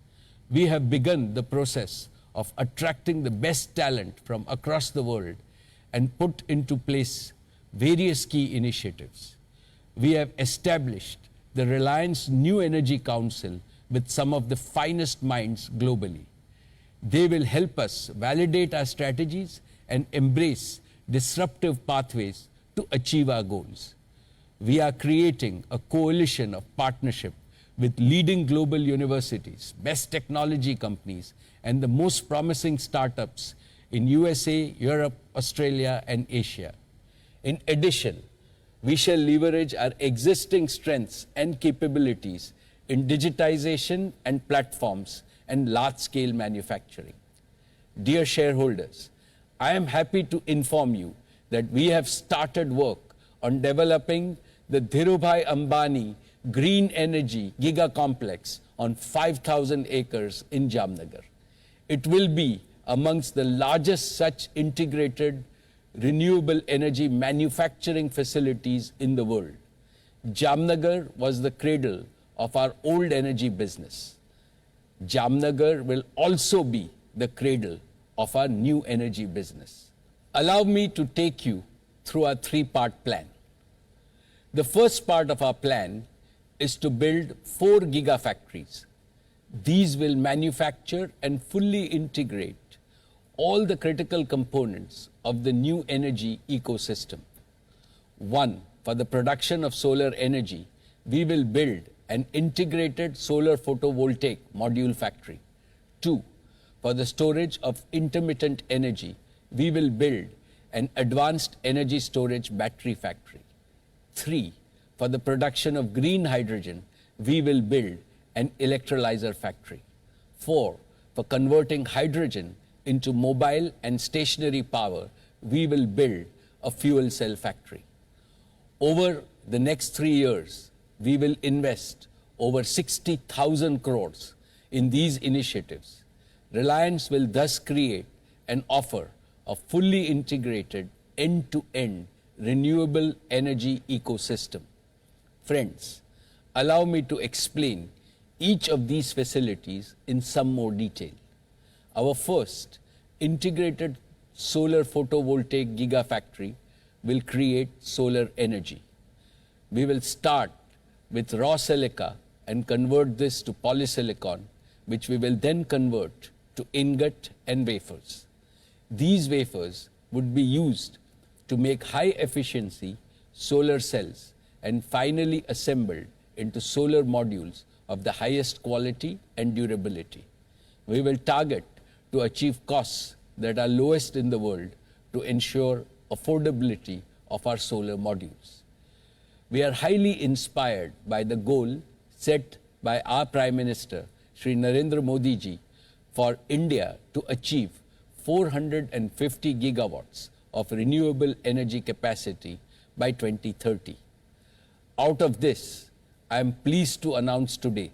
We have begun the process of attracting the best talent from across the world and put into place various key initiatives. We have established the Reliance New Energy Council with some of the finest minds globally. They will help us validate our strategies and embrace disruptive pathways to achieve our goals. We are creating a coalition of partnership with leading global universities, best technology companies, and the most promising startups in USA, Europe, Australia, and Asia. In addition, we shall leverage our existing strengths and capabilities in digitization and platforms and large-scale manufacturing. Dear shareholders, I am happy to inform you that we have started work on developing the Dhirubhai Ambani Green Energy Giga Complex on 5,000 acres in Jamnagar. It will be amongst the largest such integrated renewable energy manufacturing facilities in the world. Jamnagar was the cradle of our old energy business. Jamnagar will also be the cradle of our new energy business. Allow me to take you through our 3-part plan. The first part of our plan is to build 4 gigafactories. These will manufacture and fully integrate all the critical components of the new energy ecosystem. 1, for the production of solar energy, we will build an integrated solar photovoltaic module factory. 2, for the storage of intermittent energy, we will build an advanced energy storage battery factory. 3, for the production of green hydrogen, we will build an electrolyzer factory. 4, for converting hydrogen into mobile and stationary power, we will build a fuel cell factory. Over the next 3 years, we will invest over 60,000 crores in these initiatives. Reliance will thus create and offer a fully integrated end-to-end renewable energy ecosystem. Friends, allow me to explain each of these facilities in some more detail. Our first integrated solar photovoltaic gigafactory will create solar energy. We will start with raw silica and convert this to polysilicon, which we will then convert to ingot and wafers. These wafers would be used to make high efficiency solar cells and finally assembled into solar modules of the highest quality and durability. We will target to achieve costs that are lowest in the world to ensure affordability of our solar modules. We are highly inspired by the goal set by our Prime Minister, Shri Narendra Modi ji, for India to achieve 450 gigawatts of renewable energy capacity by 2030. Out of this, I am pleased to announce today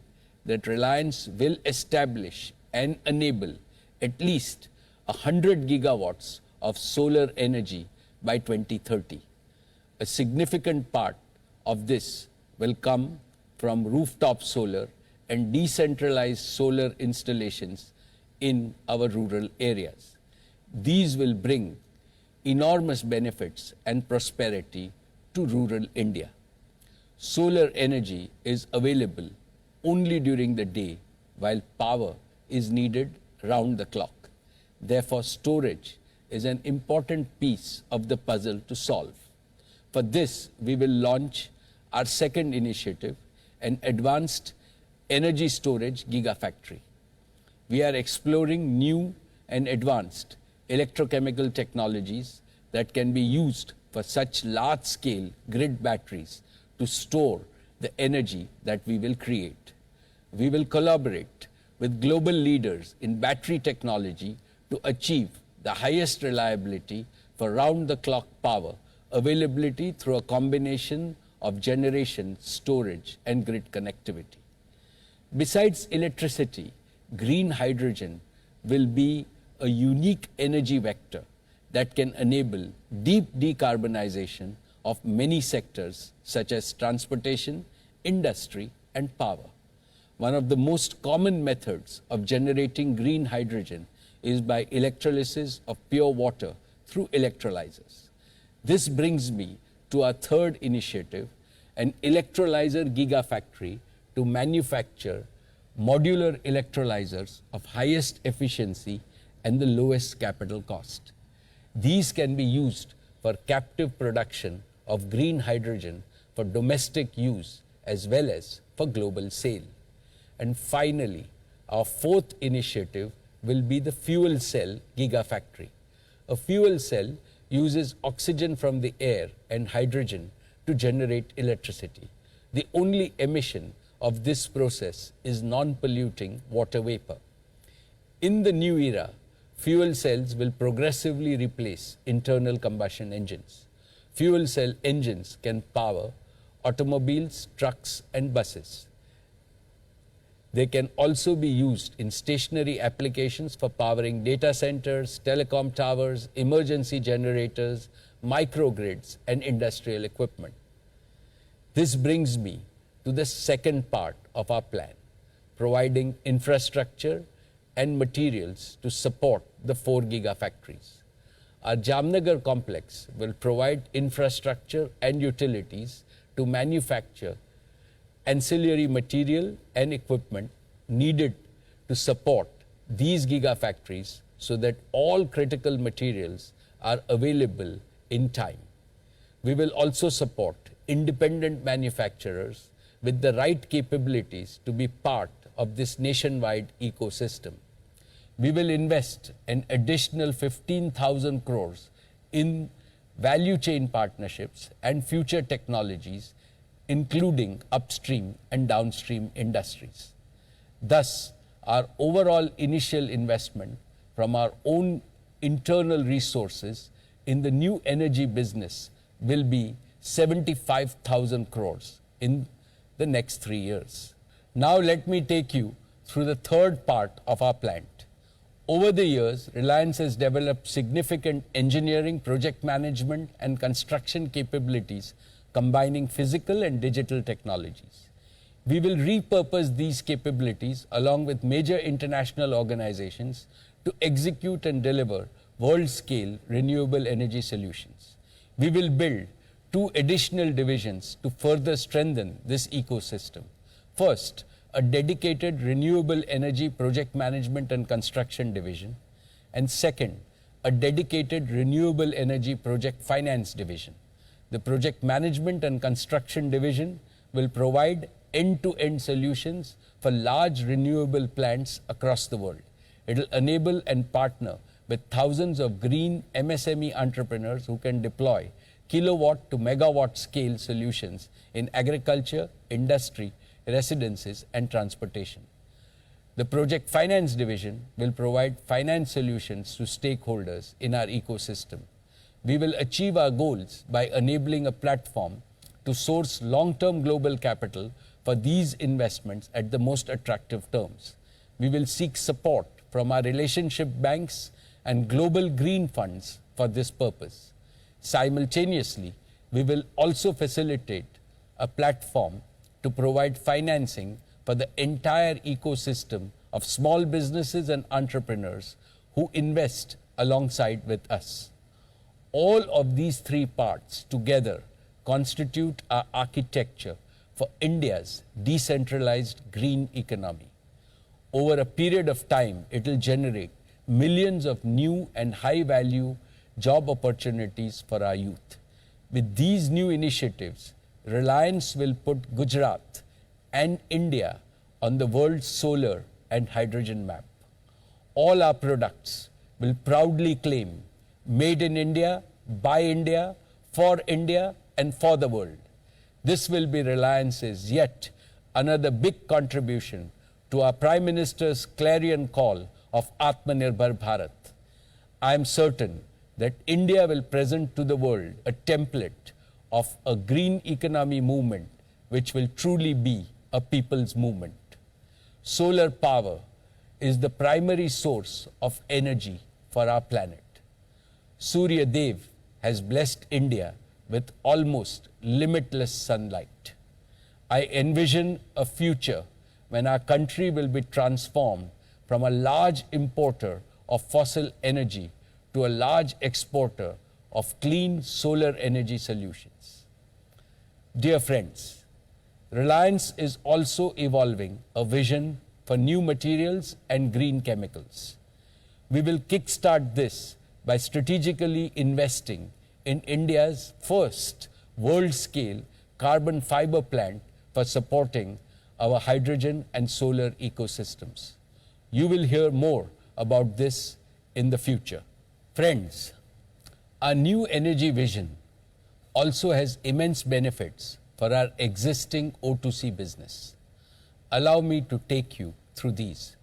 that Reliance will establish and enable at least 100 gigawatts of solar energy by 2030. A significant part of this will come from rooftop solar and decentralized solar installations in our rural areas. These will bring enormous benefits and prosperity to rural India. Solar energy is available only during the day, while power is needed round the clock. Therefore, storage is an important piece of the puzzle to solve. For this, we will launch our second initiative, an advanced energy storage gigafactory. We are exploring new and advanced electrochemical technologies that can be used for such large-scale grid batteries to store the energy that we will create. We will collaborate with global leaders in battery technology to achieve the highest reliability for round-the-clock power availability through a combination of generation, storage, and grid connectivity. Besides electricity, green hydrogen will be a unique energy vector that can enable deep decarbonization of many sectors such as transportation, industry, and power. One of the most common methods of generating green hydrogen is by electrolysis of pure water through electrolyzers. This brings me to our third initiative, an electrolyzer gigafactory to manufacture modular electrolyzers of highest efficiency and the lowest capital cost. These can be used for captive production of green hydrogen for domestic use as well as for global sale. And finally, our fourth initiative will be the fuel cell gigafactory. A fuel cell uses oxygen from the air and hydrogen to generate electricity. The only emission of this process is non-polluting water vapor. In the new era, fuel cells will progressively replace internal combustion engines. Fuel cell engines can power automobiles, trucks, and buses. They can also be used in stationary applications for powering data centers, telecom towers, emergency generators, microgrids, and industrial equipment. This brings me to the second part of our plan, providing infrastructure and materials to support the 4 gigafactories. Our Jamnagar complex will provide infrastructure and utilities to manufacture ancillary material and equipment needed to support these gigafactories so that all critical materials are available in time. We will also support independent manufacturers with the right capabilities to be part of this nationwide ecosystem. We will invest an additional 15,000 crores in value chain partnerships and future technologies including upstream and downstream industries. Thus, our overall initial investment from our own internal resources in the new energy business will be 75,000 crores in the next 3 years. Now let me take you through the third part of our plant. Over the years, Reliance has developed significant engineering, project management, and construction capabilities combining physical and digital technologies. We will repurpose these capabilities along with major international organizations to execute and deliver world-scale renewable energy solutions. We will build 2 additional divisions to further strengthen this ecosystem. First, a dedicated renewable energy project management and construction division, and second, a dedicated renewable energy project finance division. The project management and construction division will provide end-to-end solutions for large renewable plants across the world. It will enable and partner with thousands of green MSME entrepreneurs who can deploy kilowatt to megawatt scale solutions in agriculture, industry, residences, and transportation. The project finance division will provide finance solutions to stakeholders in our ecosystem. We will achieve our goals by enabling a platform to source long-term global capital for these investments at the most attractive terms. We will seek support from our relationship banks and global green funds for this purpose. Simultaneously, we will also facilitate a platform to provide financing for the entire ecosystem of small businesses and entrepreneurs who invest alongside with us. All of these 3 parts together constitute our architecture for India's decentralized green economy. Over a period of time, it will generate millions of new and high-value job opportunities for our youth. With these new initiatives, Reliance will put Gujarat and India on the world's solar and hydrogen map. All our products will proudly claim made in India, by India, for India, and for the world. This will be Reliance's yet another big contribution to our Prime Minister's clarion call of Atmanirbhar Bharat. I am certain that India will present to the world a template of a green economy movement which will truly be a people's movement. Solar power is the primary source of energy for our planet. Surya Dev has blessed India with almost limitless sunlight. I envision a future when our country will be transformed from a large importer of fossil energy to a large exporter of clean solar energy solutions. Dear friends, Reliance is also evolving a vision for new materials and green chemicals. We will kickstart this by strategically investing in India's first world-scale carbon fiber plant for supporting our hydrogen and solar ecosystems. You will hear more about this in the future. Friends, our new energy vision also has immense benefits for our existing O2C business. Allow me to take you through these.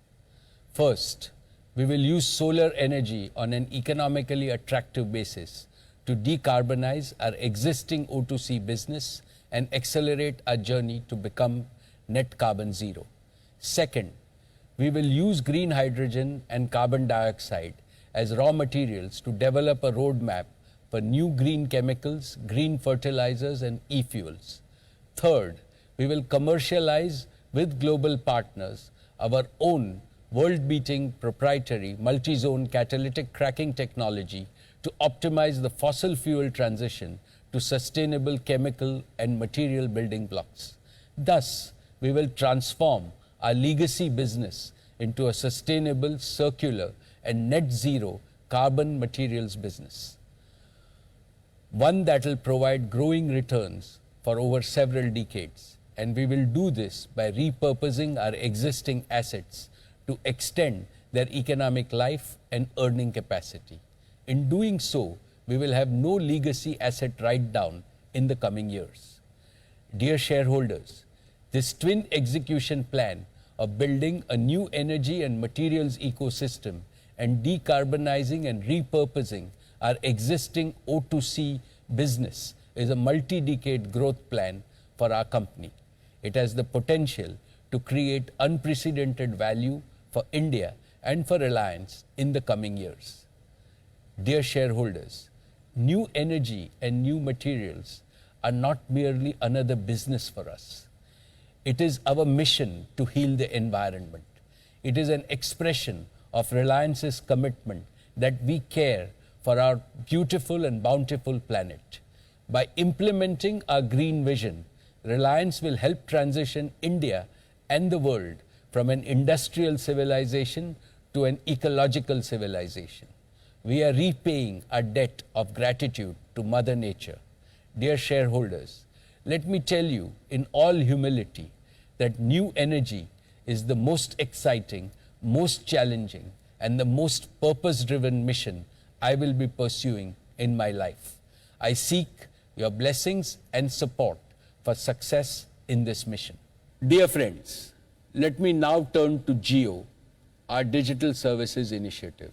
First, we will use solar energy on an economically attractive basis to decarbonize our existing O2C business and accelerate our journey to become net carbon zero. Second, we will use green hydrogen and carbon dioxide as raw materials to develop a roadmap for new green chemicals, green fertilizers, and e-fuels. Third, we will commercialize with global partners our own world-beating proprietary multi-zone catalytic cracking technology to optimize the fossil fuel transition to sustainable chemical and material building blocks. Thus, we will transform our legacy business into a sustainable, circular, and net zero carbon materials business. One that will provide growing returns for over several decades. And we will do this by repurposing our existing assets to extend their economic life and earning capacity. In doing so, we will have no legacy asset write-down in the coming years. Dear shareholders, this twin execution plan of building a new energy and materials ecosystem and decarbonizing and repurposing our existing O2C business is a multi-decade growth plan for our company. It has the potential to create unprecedented value for India and for Reliance in the coming years. Dear shareholders, new energy and new materials are not merely another business for us. It is our mission to heal the environment. It is an expression of Reliance's commitment that we care for our beautiful and bountiful planet. By implementing our green vision, Reliance will help transition India and the world from an industrial civilization to an ecological civilization. We are repaying our debt of gratitude to Mother Nature. Dear shareholders, let me tell you in all humility that new energy is the most exciting, most challenging, and the most purpose-driven mission I will be pursuing in my life. I seek your blessings and support for success in this mission. Dear friends, let me now turn to Jio, our digital services initiative.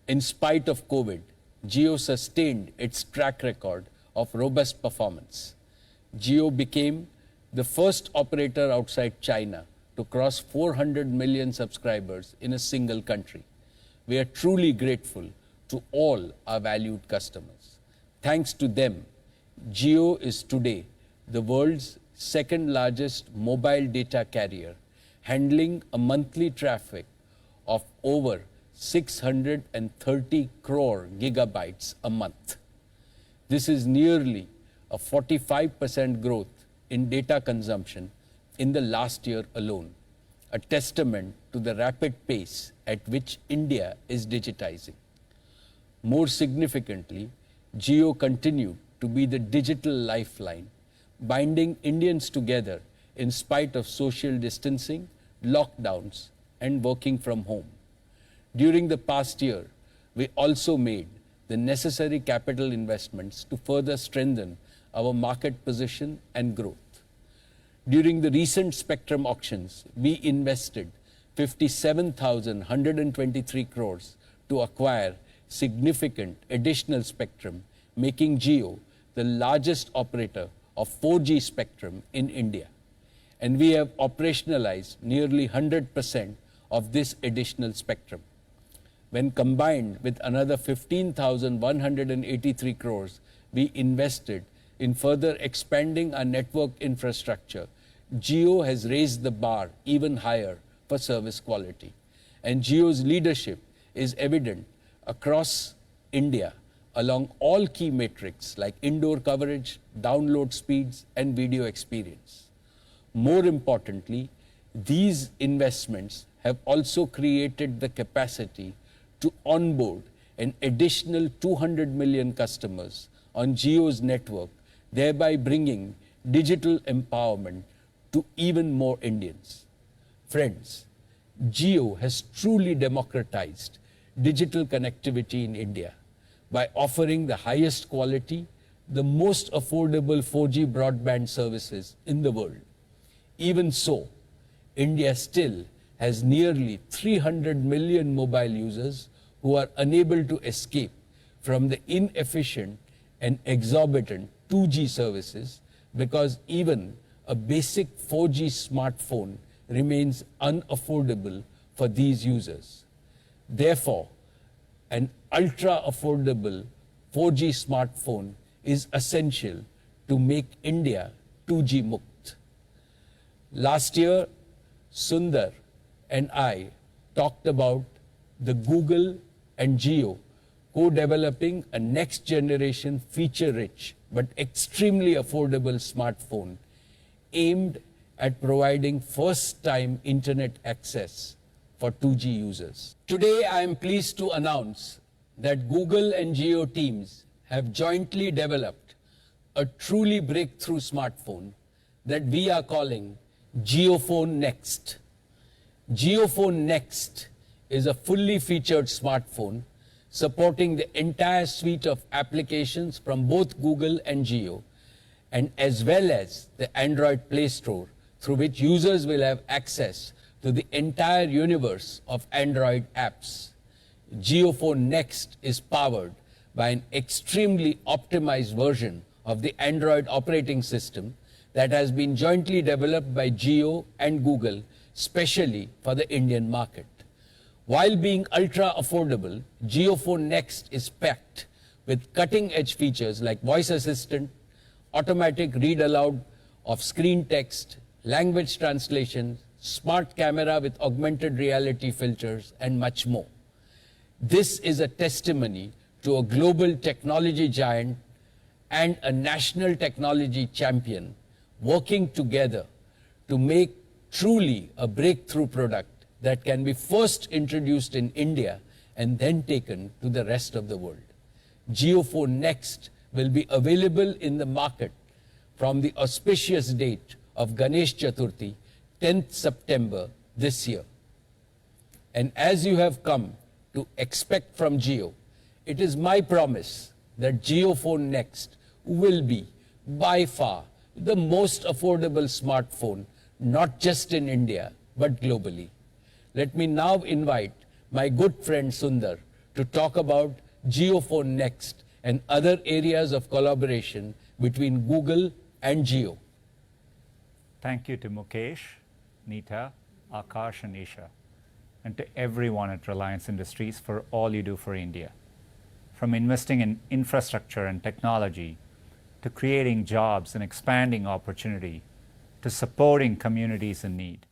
In spite of COVID, Jio sustained its track record of robust performance. Jio became the first operator outside China to cross 400 million subscribers in a single country. We are truly grateful to all our valued customers. Thanks to them, Jio is today the world's second largest mobile data carrier, handling a monthly traffic of over 630 crore gigabytes a month. This is nearly a 45% growth in data consumption in the last year alone, a testament to the rapid pace at which India is digitizing. More significantly, Jio continued to be the digital lifeline, binding Indians together in spite of social distancing, lockdowns, and working from home. During the past year, we also made the necessary capital investments to further strengthen our market position and growth. During the recent spectrum auctions, we invested 57,123 crores to acquire significant additional spectrum, making Jio the largest operator of 4G spectrum in India. And we have operationalized nearly 100% of this additional spectrum. When combined with another 15,183 crores we invested in further expanding our network infrastructure, Jio has raised the bar even higher for service quality. And Jio's leadership is evident across India along all key metrics like indoor coverage, download speeds, and video experience. More importantly, these investments have also created the capacity to onboard an additional 200 million customers on Jio's network, thereby bringing digital empowerment to even more Indians. Friends, Jio has truly democratized digital connectivity in India by offering the highest quality, the most affordable 4G broadband services in the world. Even so, India still has nearly 300 million mobile users who are unable to escape from the inefficient and exorbitant 2G services because even a basic 4G smartphone remains unaffordable for these users. Therefore, an ultra-affordable 4G smartphone is essential to make India 2G Mukt. Last year, Sundar and I talked about the Google and Jio co-developing a next-generation feature-rich but extremely affordable smartphone aimed at providing first-time internet access for 2G users. Today, I am pleased to announce that Google and Jio teams have jointly developed a truly breakthrough smartphone that we are calling JioPhone Next. JioPhone Next is a fully featured smartphone supporting the entire suite of applications from both Google and Jio and as well as the Android Play Store, through which users will have access to the entire universe of Android apps. JioPhone Next is powered by an extremely optimized version of the Android operating system that has been jointly developed by Jio and Google, specially for the Indian market. While being ultra affordable, JioPhone Next is packed with cutting-edge features like voice assistant, automatic read aloud of screen text, language translation, smart camera with augmented reality filters, and much more. This is a testimony to a global technology giant and a national technology champion working together to make truly a breakthrough product that can be first introduced in India and then taken to the rest of the world. JioPhone Next will be available in the market from the auspicious date of Ganesh Chaturthi, 10th September this year. And as you have come to expect from Jio, it is my promise that JioPhone Next will be by far the most affordable smartphone, not just in India, but globally. Let me now invite my good friend Sundar to talk about JioPhone Next and other areas of collaboration between Google and Jio. Thank you to Mukesh, Neeta, Akash, and Isha, and to everyone at Reliance Industries for all you do for India. From investing in infrastructure and technology, to creating jobs and expanding opportunity, to supporting communities in need,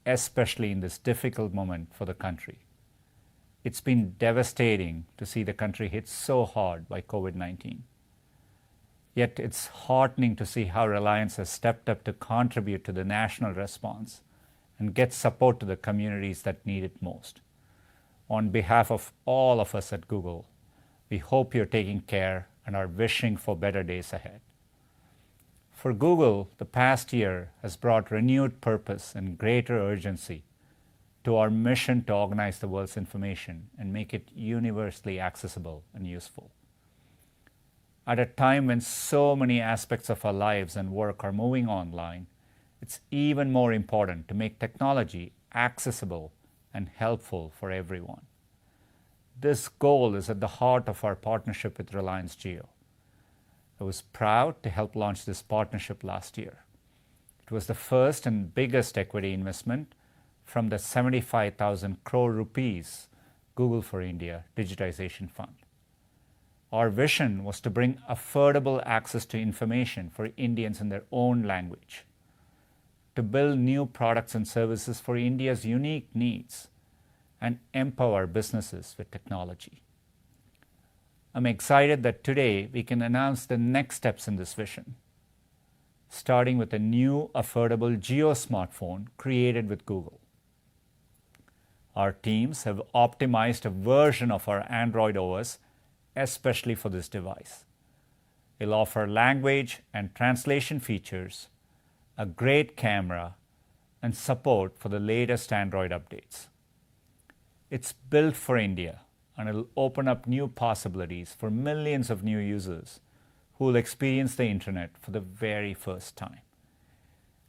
especially in this difficult moment for the country. It's been devastating to see the country hit so hard by COVID-19. Yet it's heartening to see how Reliance has stepped up to contribute to the national response and get support to the communities that need it most. On behalf of all of us at Google, we hope you're taking care and are wishing for better days ahead. For Google, the past year has brought renewed purpose and greater urgency to our mission to organize the world's information and make it universally accessible and useful. At a time when so many aspects of our lives and work are moving online, it's even more important to make technology accessible and helpful for everyone. This goal is at the heart of our partnership with Reliance Jio. I was proud to help launch this partnership last year. It was the first and biggest equity investment from the 75,000 crore rupees Google for India Digitization Fund. Our vision was to bring affordable access to information for Indians in their own language, to build new products and services for India's unique needs, and empower businesses with technology. I'm excited that today we can announce the next steps in this vision, starting with a new affordable Jio smartphone created with Google. Our teams have optimized a version of our Android OS especially for this device. It'll offer language and translation features, a great camera, and support for the latest Android updates. It's built for India, and it'll open up new possibilities for millions of new users who will experience the internet for the very first time.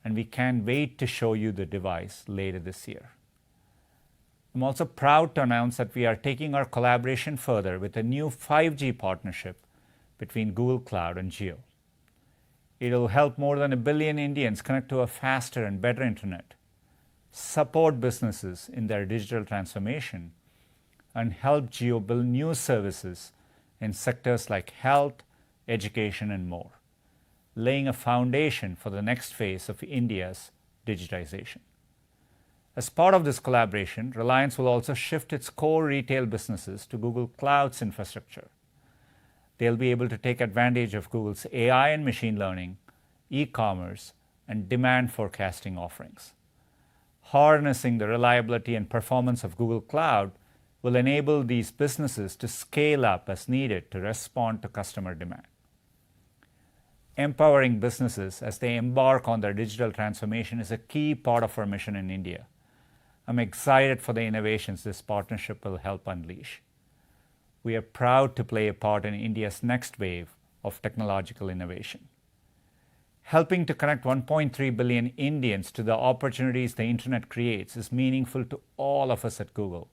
And we can't wait to show you the device later this year. I'm also proud to announce that we are taking our collaboration further with a new 5G partnership between Google Cloud and Jio. It'll help more than 1 billion Indians connect to a faster and better internet, support businesses in their digital transformation, and help Jio build new services in sectors like health, education, and more, laying a foundation for the next phase of India's digitization. As part of this collaboration, Reliance will also shift its core retail businesses to Google Cloud's infrastructure. They'll be able to take advantage of Google's AI and machine learning, e-commerce, and demand forecasting offerings. Harnessing the reliability and performance of Google Cloud will enable these businesses to scale up as needed to respond to customer demand. Empowering businesses as they embark on their digital transformation is a key part of our mission in India. I'm excited for the innovations this partnership will help unleash. We are proud to play a part in India's next wave of technological innovation. Helping to connect 1.3 billion Indians to the opportunities the internet creates is meaningful to all of us at Google,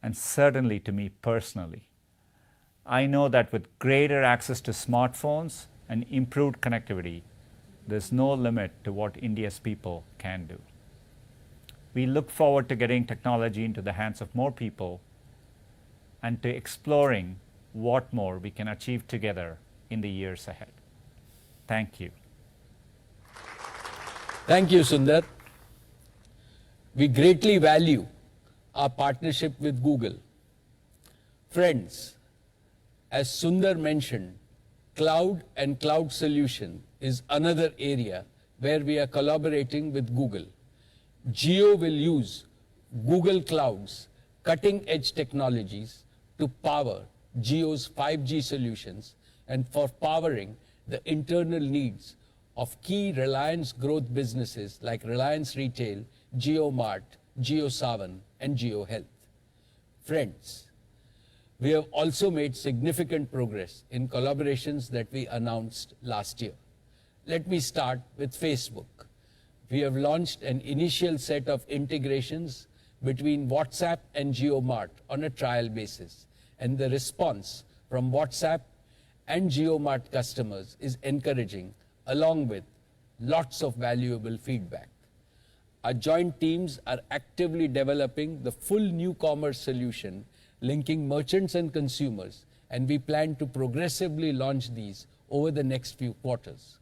and certainly to me personally. I know that with greater access to smartphones and improved connectivity, there's no limit to what India's people can do. We look forward to getting technology into the hands of more people and to exploring what more we can achieve together in the years ahead. Thank you. Thank you, Sundar. We greatly value our partnership with Google. Friends, as Sundar mentioned, cloud and cloud solution is another area where we are collaborating with Google. Jio will use Google Cloud's cutting-edge technologies to power Jio's 5G solutions and for powering the internal needs of key Reliance growth businesses like Reliance Retail, JioMart, JioSaavn, and JioHealth. Friends, we have also made significant progress in collaborations that we announced last year. Let me start with Facebook. We have launched an initial set of integrations between WhatsApp and JioMart on a trial basis, and the response from WhatsApp and JioMart customers is encouraging, along with lots of valuable feedback. Our joint teams are actively developing the full new commerce solution linking merchants and consumers, and we plan to progressively launch these over the next few quarters.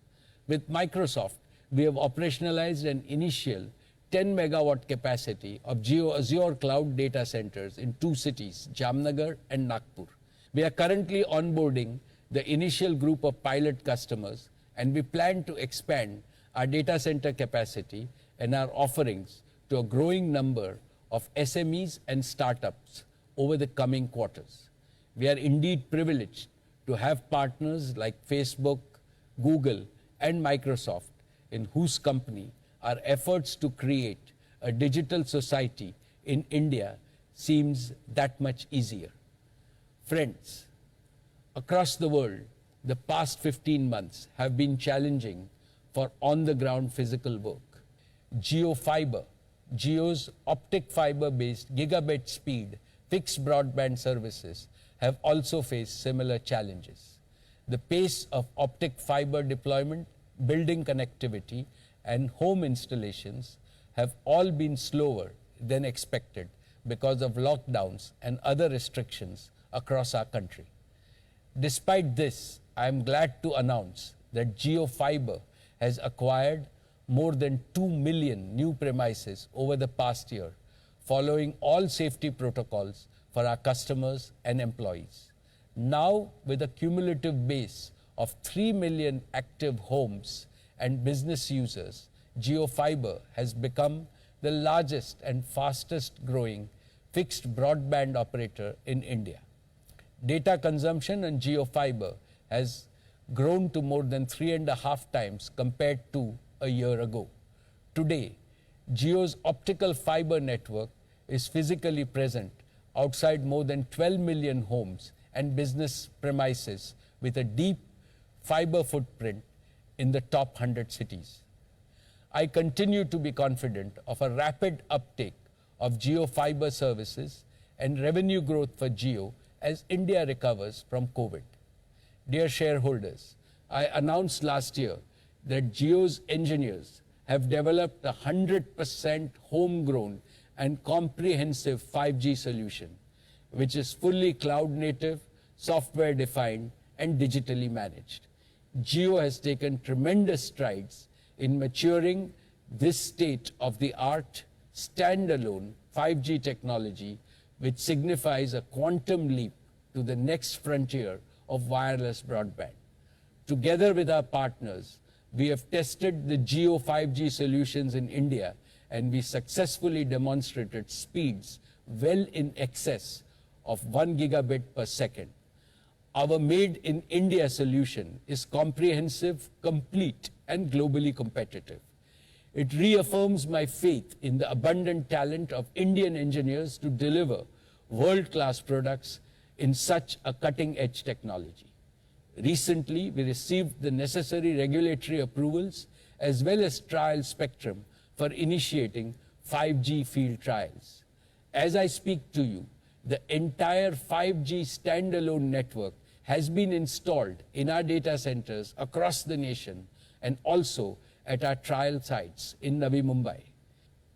With Microsoft, we have operationalized an initial 10 megawatt capacity of Jio Azure cloud data centers in 2 cities, Jamnagar and Nagpur. We are currently onboarding the initial group of pilot customers, and we plan to expand our data center capacity and our offerings to a growing number of SMEs and startups over the coming quarters. We are indeed privileged to have partners like Facebook, Google, and Microsoft, in whose company our efforts to create a digital society in India seems that much easier. Friends, across the world, the past 15 months have been challenging for on-the-ground physical work. JioFiber, Jio's optic fiber-based gigabit speed fixed broadband services have also faced similar challenges. The pace of optic fiber deployment, building connectivity, and home installations have all been slower than expected because of lockdowns and other restrictions across our country. Despite this, I am glad to announce that JioFiber has acquired more than 2 million new premises over the past year, following all safety protocols for our customers and employees. Now, with a cumulative base of 3 million active homes and business users, JioFiber has become the largest and fastest growing fixed broadband operator in India. Data consumption on JioFiber has grown to more than 3.5 times compared to a year ago. Today, Jio's optical fiber network is physically present outside more than 12 million homes and business premises with a deep fiber footprint in the top 100 cities. I continue to be confident of a rapid uptake of JioFiber services and revenue growth for Jio as India recovers from COVID. Dear shareholders, I announced last year that Jio's engineers have developed a 100% homegrown and comprehensive 5G solution, which is fully cloud native, software defined, and digitally managed. Jio has taken tremendous strides in maturing this state-of-the-art standalone 5G technology, which signifies a quantum leap to the next frontier of wireless broadband. Together with our partners, we have tested the Jio 5G solutions in India, and we successfully demonstrated speeds well in excess of 1 gigabit per second. Our Made in India solution is comprehensive, complete, and globally competitive. It reaffirms my faith in the abundant talent of Indian engineers to deliver world-class products in such a cutting-edge technology. Recently, we received the necessary regulatory approvals as well as trial spectrum for initiating 5G field trials. As I speak to you, the entire 5G standalone network has been installed in our data centers across the nation and also at our trial sites in Navi Mumbai.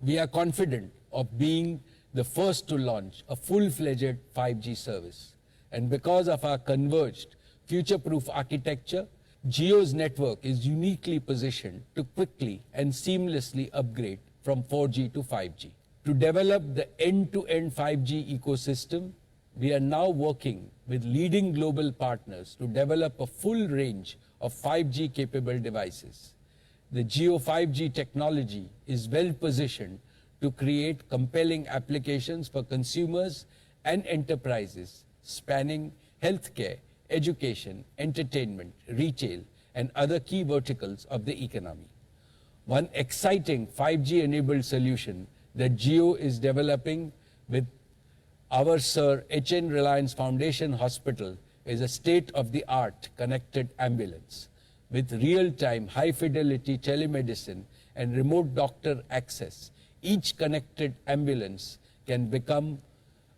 We are confident of being the first to launch a full-fledged 5G service. And because of our converged, future-proof architecture, Jio's network is uniquely positioned to quickly and seamlessly upgrade from 4G to 5G. To develop the end-to-end 5G ecosystem, we are now working with leading global partners to develop a full range of 5G capable devices. The Jio 5G technology is well positioned to create compelling applications for consumers and enterprises spanning healthcare, education, entertainment, retail, and other key verticals of the economy. One exciting 5G enabled solution that Jio is developing with our Sir H.N. Reliance Foundation Hospital is a state-of-the-art connected ambulance. With real-time, high-fidelity telemedicine and remote doctor access, each connected ambulance can become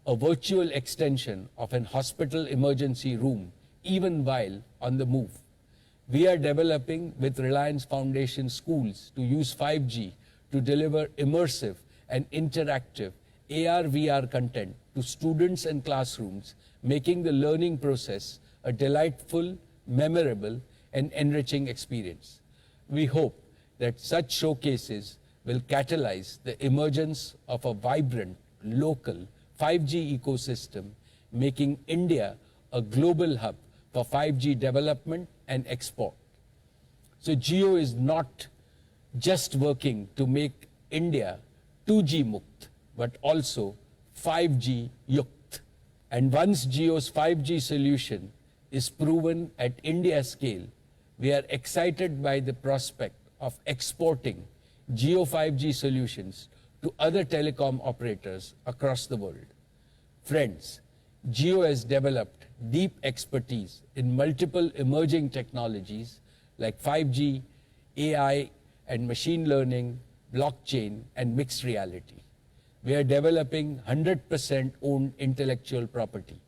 a virtual extension of an hospital emergency room, even while on the move. We are developing with Reliance Foundation schools to use 5G to deliver immersive and interactive AR/VR content to students and classrooms, making the learning process a delightful, memorable, and enriching experience. We hope that such showcases will catalyze the emergence of a vibrant, local 5G ecosystem, making India a global hub for 5G development and export. So Jio is not just working to make India 2G Mukt, but also 5G Yukt. And once Jio's 5G solution is proven at India scale, we are excited by the prospect of exporting Jio 5G solutions to other telecom operators across the world. Friends, Jio has developed deep expertise in multiple emerging technologies like 5G, AI, and machine learning, blockchain, and mixed reality. We are developing 100% owned intellectual property.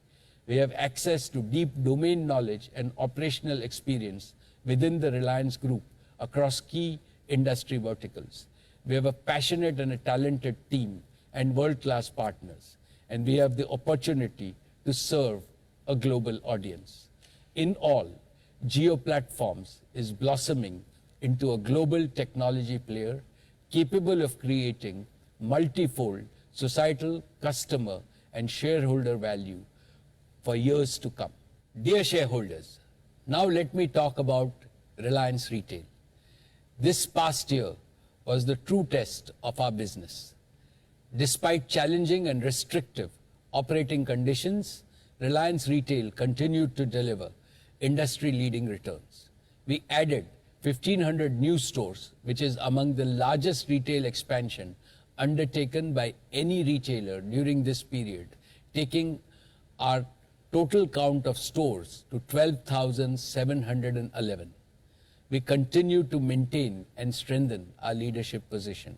We have access to deep domain knowledge and operational experience within the Reliance Group across key industry verticals. We have a passionate and a talented team and world-class partners, and we have the opportunity to serve a global audience. In all, Jio Platforms is blossoming into a global technology player capable of creating multifold societal, customer, and shareholder value for years to come. Dear shareholders, now let me talk about Reliance Retail. This past year was the true test of our business. Despite challenging and restrictive operating conditions, Reliance Retail continued to deliver industry-leading returns. We added 1,500 new stores, which is among the largest retail expansion undertaken by any retailer during this period, taking our total count of stores to 12,711. We continue to maintain and strengthen our leadership position.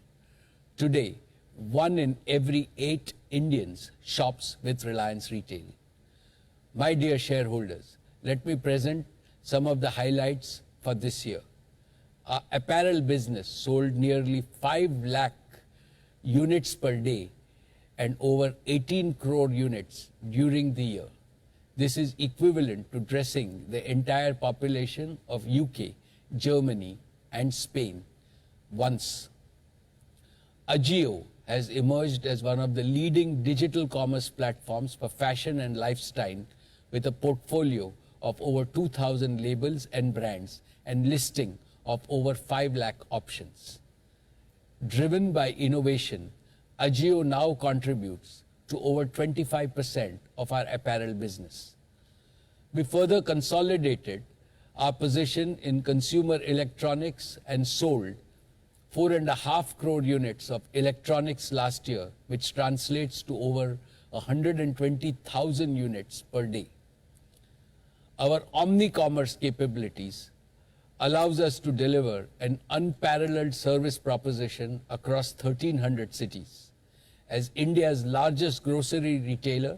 Today, 1 in every 8 Indians shops with Reliance Retail. My dear shareholders, let me present some of the highlights for this year. Our apparel business sold nearly 5 lakh units per day and over 18 crore units during the year. This is equivalent to dressing the entire population of UK, Germany, and Spain once. Ajio has emerged as one of the leading digital commerce platforms for fashion and lifestyle with a portfolio of over 2,000 labels and brands and listing of over 5 lakh options. Driven by innovation, Ajio now contributes to over 25% of our apparel business. We further consolidated our position in consumer electronics and sold 4.5 crore units of electronics last year, which translates to over 120,000 units per day. Our omni-commerce capabilities allows us to deliver an unparalleled service proposition across 1,300 cities. As India's largest grocery retailer,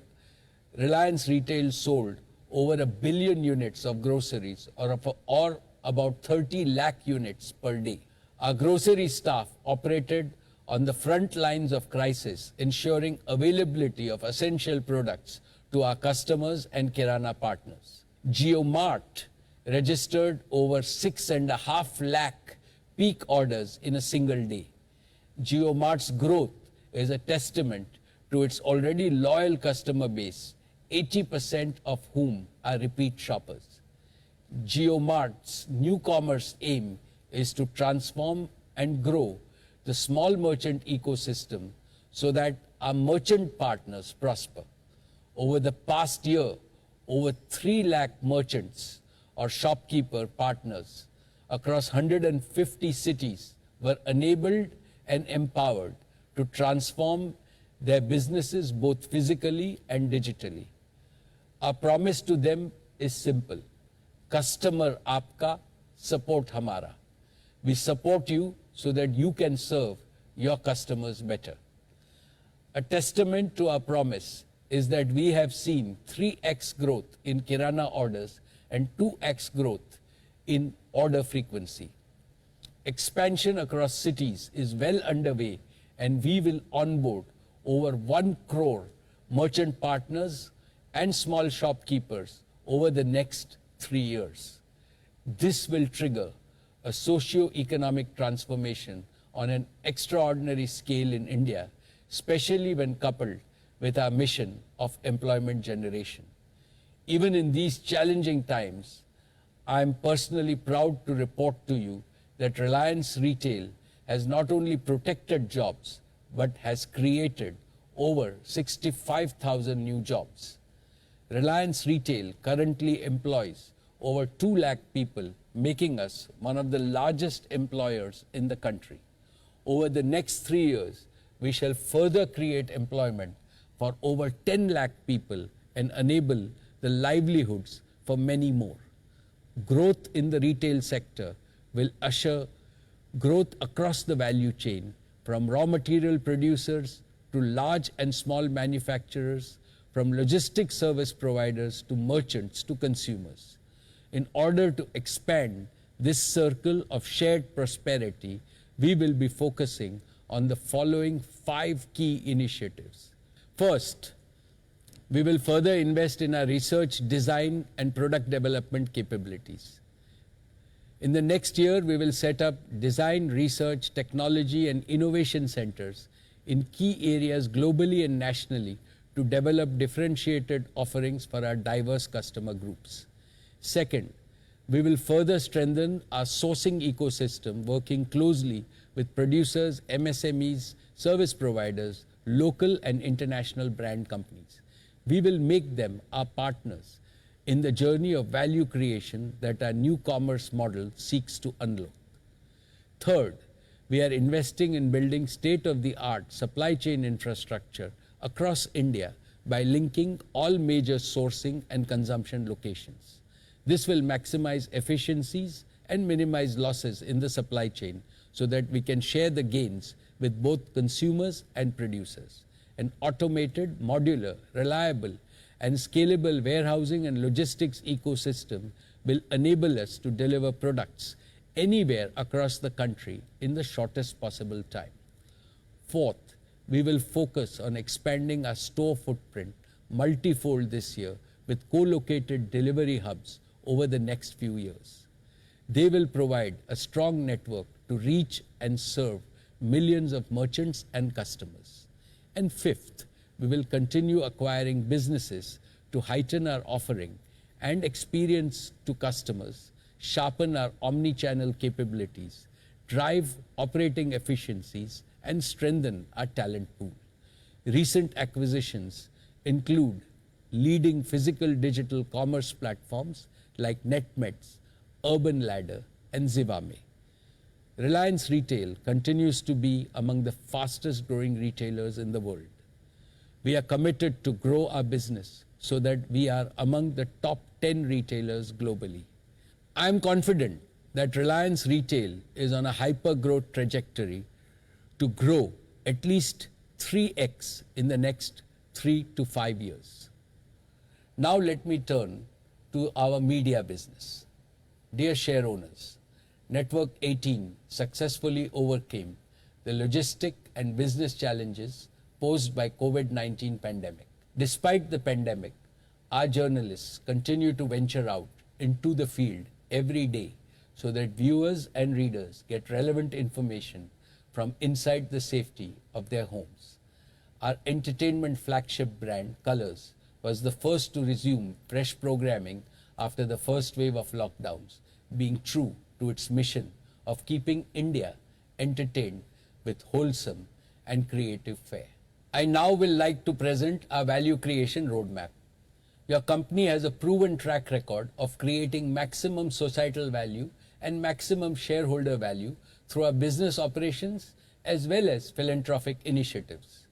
Reliance Retail sold over 1 billion units of groceries or about 30 lakh units per day. Our grocery staff operated on the front lines of crisis, ensuring availability of essential products to our customers and Kirana partners. JioMart registered over 6.5 lakh peak orders in a single day. JioMart's growth is a testament to its already loyal customer base, 80% of whom are repeat shoppers. JioMart's new commerce aim is to transform and grow the small merchant ecosystem so that our merchant partners prosper. Over the past year, over 3 lakh merchants or shopkeeper partners across 150 cities were enabled and empowered to transform their businesses both physically and digitally. Our promise to them is simple: customer aapka, support hamara. We support you so that you can serve your customers better. A testament to our promise is that we have seen 3x growth in Kirana orders and 2x growth in order frequency. Expansion across cities is well underway, and we will onboard over 1 crore merchant partners and small shopkeepers over the next 3 years. This will trigger a socio-economic transformation on an extraordinary scale in India, especially when coupled with our mission of employment generation. Even in these challenging times, I am personally proud to report to you that Reliance Retail has not only protected jobs, but has created over 65,000 new jobs. Reliance Retail currently employs over 2 lakh people, making us one of the largest employers in the country. Over the next 3 years, we shall further create employment for over 10 lakh people and enable the livelihoods for many more. Growth in the retail sector will usher growth across the value chain, from raw material producers to large and small manufacturers, from logistics service providers to merchants to consumers. In order to expand this circle of shared prosperity, we will be focusing on the following 5 key initiatives. First, we will further invest in our research, design, and product development capabilities. In the next year, we will set up design, research, technology, and innovation centers in key areas globally and nationally to develop differentiated offerings for our diverse customer groups. Second, we will further strengthen our sourcing ecosystem, working closely with producers, MSMEs, service providers, local and international brand companies. We will make them our partners in the journey of value creation that our new commerce model seeks to unlock. Third, we are investing in building state-of-the-art supply chain infrastructure across India by linking all major sourcing and consumption locations. This will maximize efficiencies and minimize losses in the supply chain so that we can share the gains with both consumers and producers. An automated, modular, reliable, and scalable warehousing and logistics ecosystem will enable us to deliver products anywhere across the country in the shortest possible time. Fourth, we will focus on expanding our store footprint multifold this year with co-located delivery hubs over the next few years. They will provide a strong network to reach and serve millions of merchants and customers. And fifth, we will continue acquiring businesses to heighten our offering and experience to customers, sharpen our omni-channel capabilities, drive operating efficiencies, and strengthen our talent pool. Recent acquisitions include leading physical digital commerce platforms like NetMeds, Urban Ladder, and Zivame. Reliance Retail continues to be among the fastest growing retailers in the world. We are committed to grow our business so that we are among the top 10 retailers globally. I am confident that Reliance Retail is on a hyper growth trajectory to grow at least 3x in the next 3 to 5 years. Now let me turn to our media business. Dear share owners, Network 18 successfully overcame the logistic and business challenges posed by COVID-19 pandemic. Despite the pandemic, our journalists continue to venture out into the field every day so that viewers and readers get relevant information from inside the safety of their homes. Our entertainment flagship brand, Colors, was the first to resume fresh programming after the first wave of lockdowns, being true to its mission of keeping India entertained with wholesome and creative fare. I now will like to present our value creation roadmap. Your company has a proven track record of creating maximum societal value and maximum shareholder value through our business operations as well as philanthropic initiatives.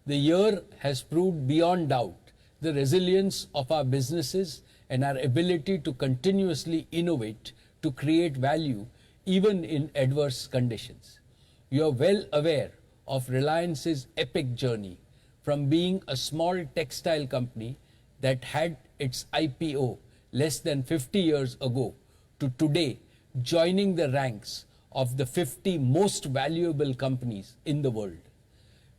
The year has proved beyond doubt the resilience of our businesses and our ability to continuously innovate to create value even in adverse conditions. You are well aware of Reliance's epic journey from being a small textile company that had its IPO less than 50 years ago to today joining the ranks of the 50 most valuable companies in the world.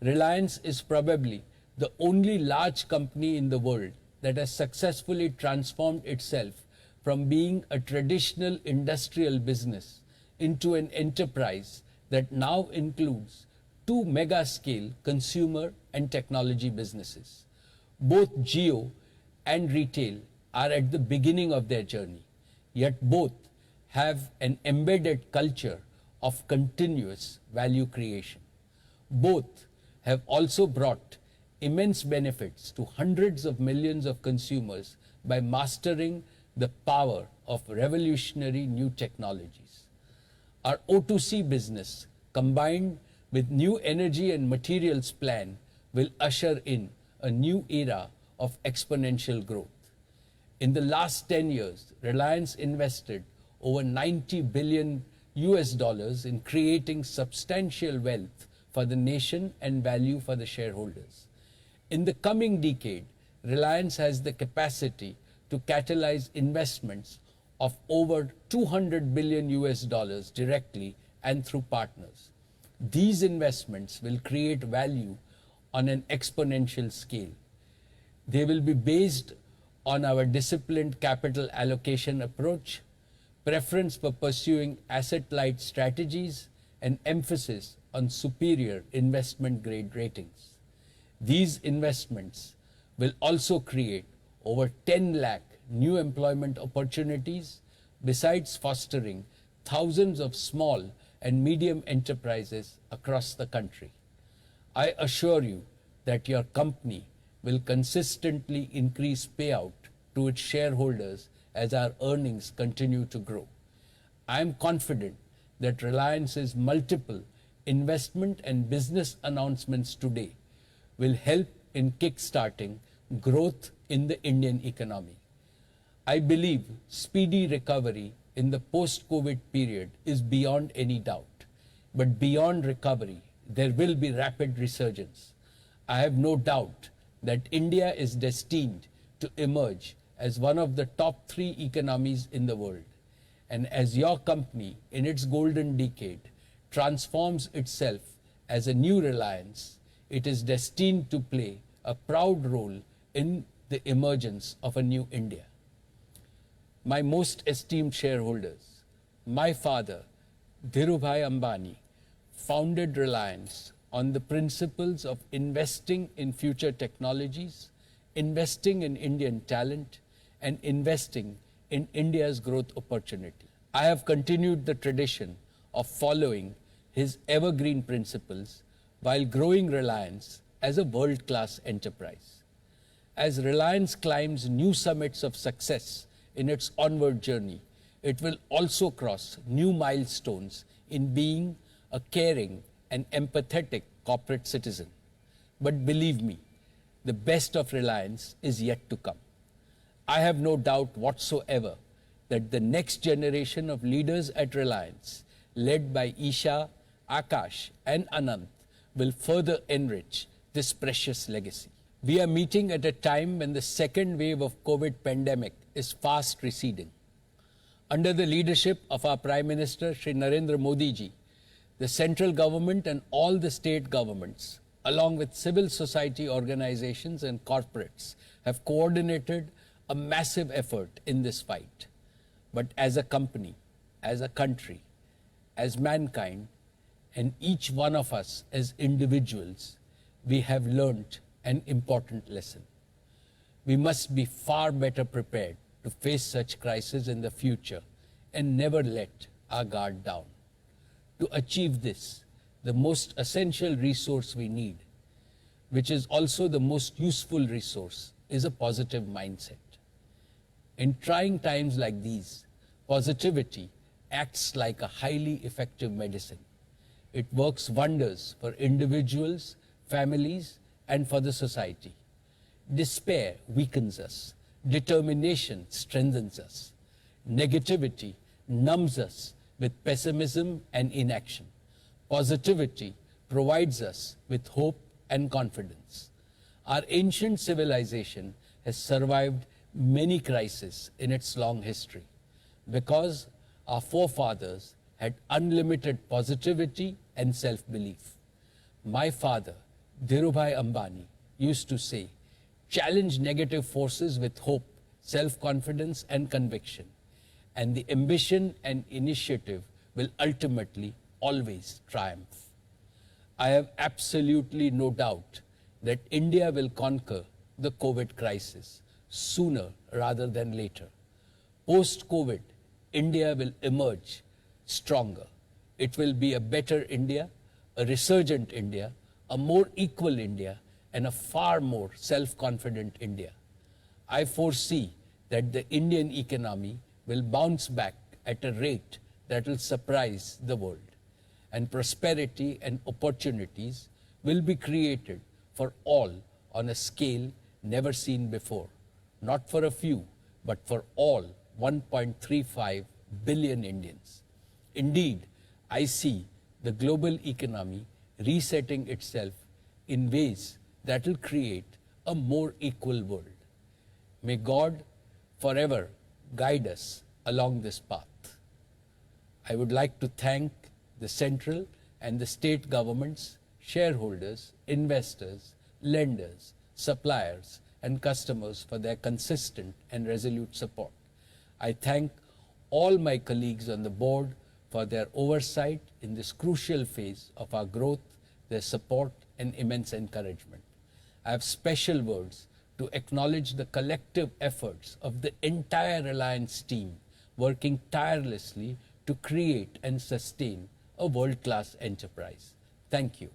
Reliance is probably the only large company in the world that has successfully transformed itself from being a traditional industrial business into an enterprise that now includes two mega-scale consumer and technology businesses. Both Jio and retail are at the beginning of their journey, yet both have an embedded culture of continuous value creation. Both have also brought immense benefits to hundreds of millions of consumers by mastering the power of revolutionary new technologies. Our O2C business, combined with new energy and materials plan, will usher in a new era of exponential growth. In the last 10 years, Reliance invested over $90 billion in creating substantial wealth for the nation and value for the shareholders. In the coming decade, Reliance has the capacity to catalyze investments of over $200 billion directly and through partners. These investments will create value on an exponential scale. They will be based on our disciplined capital allocation approach, preference for pursuing asset-light strategies, and emphasis on superior investment-grade ratings. These investments will also create over 10 lakh new employment opportunities, besides fostering thousands of small and medium enterprises across the country. I assure you that your company will consistently increase payout to its shareholders as our earnings continue to grow. I am confident that Reliance's multiple investment and business announcements today will help in kick-starting growth in the Indian economy. I believe speedy recovery in the post-COVID period is beyond any doubt. But beyond recovery, there will be rapid resurgence. I have no doubt that India is destined to emerge as one of the top 3 economies in the world. And as your company, in its golden decade, transforms itself as a new Reliance, it is destined to play a proud role in the emergence of a new India. My most esteemed shareholders, my father, Dhirubhai Ambani, founded Reliance on the principles of investing in future technologies, investing in Indian talent, and investing in India's growth opportunity. I have continued the tradition of following his evergreen principles while growing Reliance as a world-class enterprise. As Reliance climbs new summits of success in its onward journey, it will also cross new milestones in being a caring and empathetic corporate citizen. But believe me, the best of Reliance is yet to come. I have no doubt whatsoever that the next generation of leaders at Reliance, led by Isha, Akash, and Anant, will further enrich this precious legacy. We are meeting at a time when the second wave of COVID pandemic is fast receding. Under the leadership of our Prime Minister, Shri Narendra Modi ji, the central government and all the state governments, along with civil society organizations and corporates, have coordinated a massive effort in this fight. But as a company, as a country, as mankind, and each one of us as individuals, we have learnt an important lesson. We must be far better prepared to face such crises in the future and never let our guard down. To achieve this, the most essential resource we need, which is also the most useful resource, is a positive mindset. In trying times like these, positivity acts like a highly effective medicine. It works wonders for individuals, families, and for the society. Despair weakens us. Determination strengthens us. Negativity numbs us with pessimism and inaction. Positivity provides us with hope and confidence. Our ancient civilization has survived many crises in its long history because our forefathers had unlimited positivity and self-belief. My father, Dhirubhai Ambani, used to say, challenge negative forces with hope, self-confidence and conviction, and the ambition and initiative will ultimately always triumph. I have absolutely no doubt that India will conquer the COVID crisis sooner rather than later. Post-COVID, India will emerge stronger. It will be a better India, a resurgent India, a more equal India, and a far more self-confident India. I foresee that the Indian economy will bounce back at a rate that will surprise the world, and prosperity and opportunities will be created for all on a scale never seen before, not for a few, but for all 1.35 billion Indians. Indeed, I see the global economy resetting itself in ways that will create a more equal world. May God forever guide us along this path. I would like to thank the central and the state governments, shareholders, investors, lenders, suppliers, and customers for their consistent and resolute support. I thank all my colleagues on the board for their oversight in this crucial phase of our growth, their support, and immense encouragement. I have special words to acknowledge the collective efforts of the entire Reliance team working tirelessly to create and sustain a world-class enterprise. Thank you.